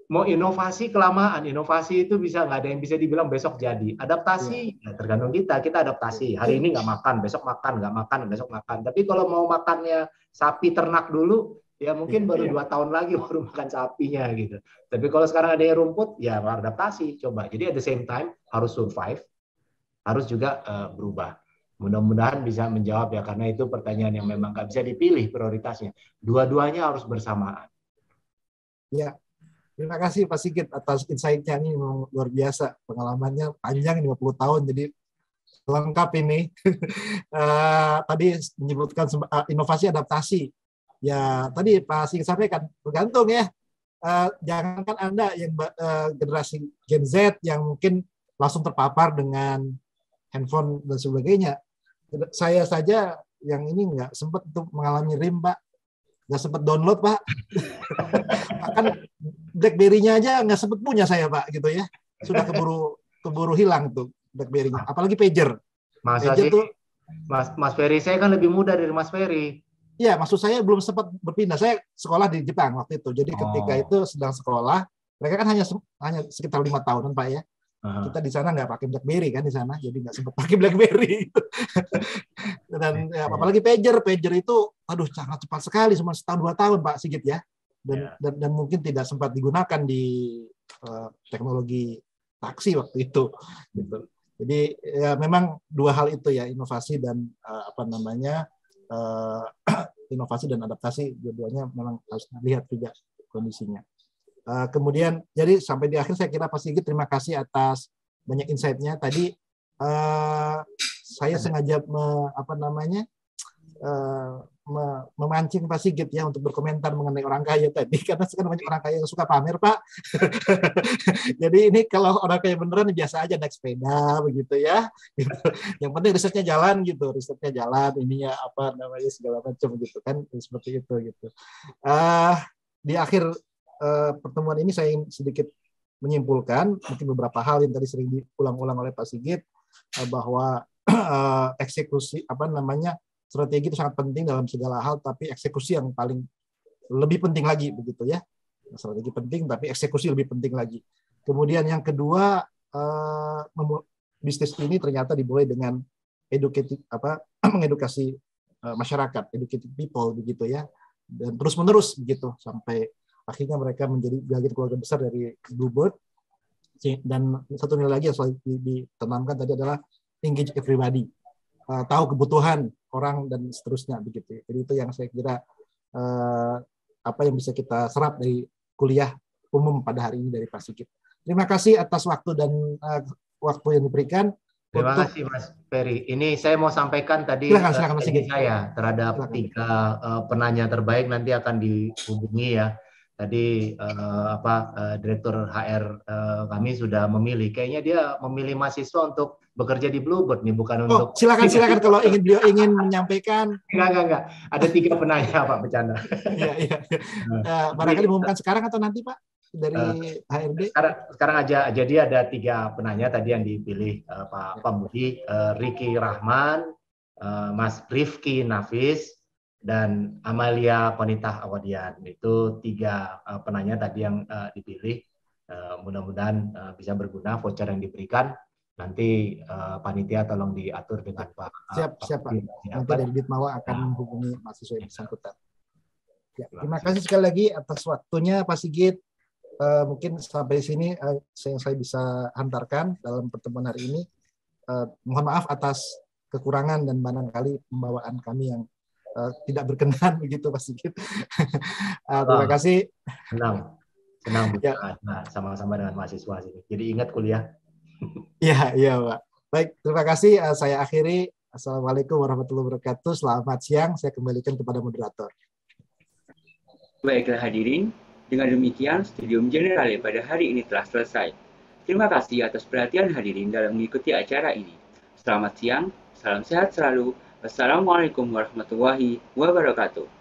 Mau inovasi kelamaan, inovasi itu bisa nggak ada yang bisa dibilang besok jadi. Adaptasi ya tergantung kita adaptasi. Hari ini nggak makan, besok makan, nggak makan, besok makan. Tapi kalau mau makannya sapi ternak dulu, ya mungkin baru 2 tahun lagi baru makan sapinya gitu. Tapi kalau sekarang ada yang rumput, ya adaptasi coba. Jadi at the same time harus survive, harus juga berubah. Mudah-mudahan bisa menjawab ya, karena itu pertanyaan yang memang nggak bisa dipilih prioritasnya. Dua-duanya harus bersamaan. Ya. Terima kasih Pak Sigit atas insight-nya, ini memang luar biasa. Pengalamannya panjang 50 tahun, jadi lengkap ini. Tadi menyebutkan inovasi adaptasi. Ya, tadi Pak Sigit sampaikan, bergantung ya. Jangankan Anda yang generasi Gen Z yang mungkin langsung terpapar dengan handphone dan sebagainya. Saya saja yang ini nggak sempat untuk mengalami RIM, Pak. Nggak sempat download, Pak. Bahkan BlackBerry-nya aja nggak sempat punya saya, Pak, gitu ya. Sudah keburu hilang tuh BlackBerry-nya. Apalagi pager. Masa pager sih, tuh, Mas Ferry, saya kan lebih muda dari Mas Ferry. Iya, maksud saya belum sempat berpindah. Saya sekolah di Jepang waktu itu. Jadi ketika itu sedang sekolah, mereka kan hanya sekitar 5 tahunan, Pak ya. Kita di sana nggak pakai BlackBerry kan di sana, jadi nggak sempat pakai BlackBerry. Dan ya, apalagi pager itu, aduh sangat cepat sekali, cuma setahun 2 tahun Pak Sigit ya. Dan mungkin tidak sempat digunakan di teknologi taksi waktu itu. Gitu. Jadi ya memang 2 hal itu ya, inovasi dan inovasi dan adaptasi, dua-duanya memang harus dilihat juga kondisinya. Kemudian jadi sampai di akhir saya kira Pak Sigit terima kasih atas banyak insight-nya tadi. Saya sengaja memancing Pak Sigit ya untuk berkomentar mengenai orang kaya tadi, karena sekarang banyak orang kaya yang suka pamer, Pak. Jadi ini kalau orang kaya beneran biasa aja naik sepeda begitu ya. Yang penting risetnya jalan gitu, ininya segala macam gitu kan, seperti itu gitu. Di akhir pertemuan ini saya ingin sedikit menyimpulkan mungkin beberapa hal yang tadi sering diulang-ulang oleh Pak Sigit, bahwa eksekusi strategi itu sangat penting dalam segala hal, tapi eksekusi yang paling lebih penting lagi begitu ya. Strategi penting tapi eksekusi lebih penting lagi. Kemudian yang kedua, bisnis ini ternyata dimulai dengan mengedukasi masyarakat, educated people begitu ya, dan terus-menerus begitu sampai akhirnya mereka menjadi bagian keluarga besar dari Bluebird. Dan satu nilai lagi yang selalu ditanamkan tadi adalah engage everybody, tahu kebutuhan orang dan seterusnya begitu. Jadi itu yang saya kira apa yang bisa kita serap dari kuliah umum pada hari ini dari Pak Sigit. Terima kasih atas waktu dan waktu yang diberikan. Terima kasih Mas Ferry. Ini saya mau sampaikan tadi silakan, saya terhadap 3 penanya terbaik nanti akan dihubungi ya. Tadi Direktur HR kami sudah memilih. Kayaknya dia memilih mahasiswa untuk bekerja di Bluebird nih, bukan untuk. Silakan kalau beliau ingin menyampaikan. Enggak. Ada 3 penanya Pak, bercanda. Iya. Barangkali diumumkan sekarang atau nanti Pak dari HRD? Sekarang aja. Jadi ada 3 penanya tadi yang dipilih Pak Pambudi, Riki Rahman, Mas Rifki Nafis, dan Amalia Konita Awadian. Itu 3 penanya tadi yang dipilih. Mudah-mudahan bisa berguna voucher yang diberikan. Nanti panitia tolong diatur dengan Pak. Siap Pak. Nanti dari Bitmawa akan menghubungi mahasiswa yang bersangkutan. Ya, terima kasih sekali lagi atas waktunya Pak Sigit. Mungkin sampai sini saya bisa hantarkan dalam pertemuan hari ini. Mohon maaf atas kekurangan dan barangkali pembawaan kami yang tidak berkenan begitu Pak Sigit. Terima kasih. Senang bisa sama-sama dengan mahasiswa sini. Jadi ingat kuliah. Iya Pak. Baik, terima kasih. Saya akhiri. Assalamualaikum warahmatullahi wabarakatuh. Selamat siang. Saya kembalikan kepada moderator. Baiklah hadirin, dengan demikian Studium Generale pada hari ini telah selesai. Terima kasih atas perhatian hadirin dalam mengikuti acara ini. Selamat siang, salam sehat selalu. Wassalamualaikum warahmatullahi wabarakatuh.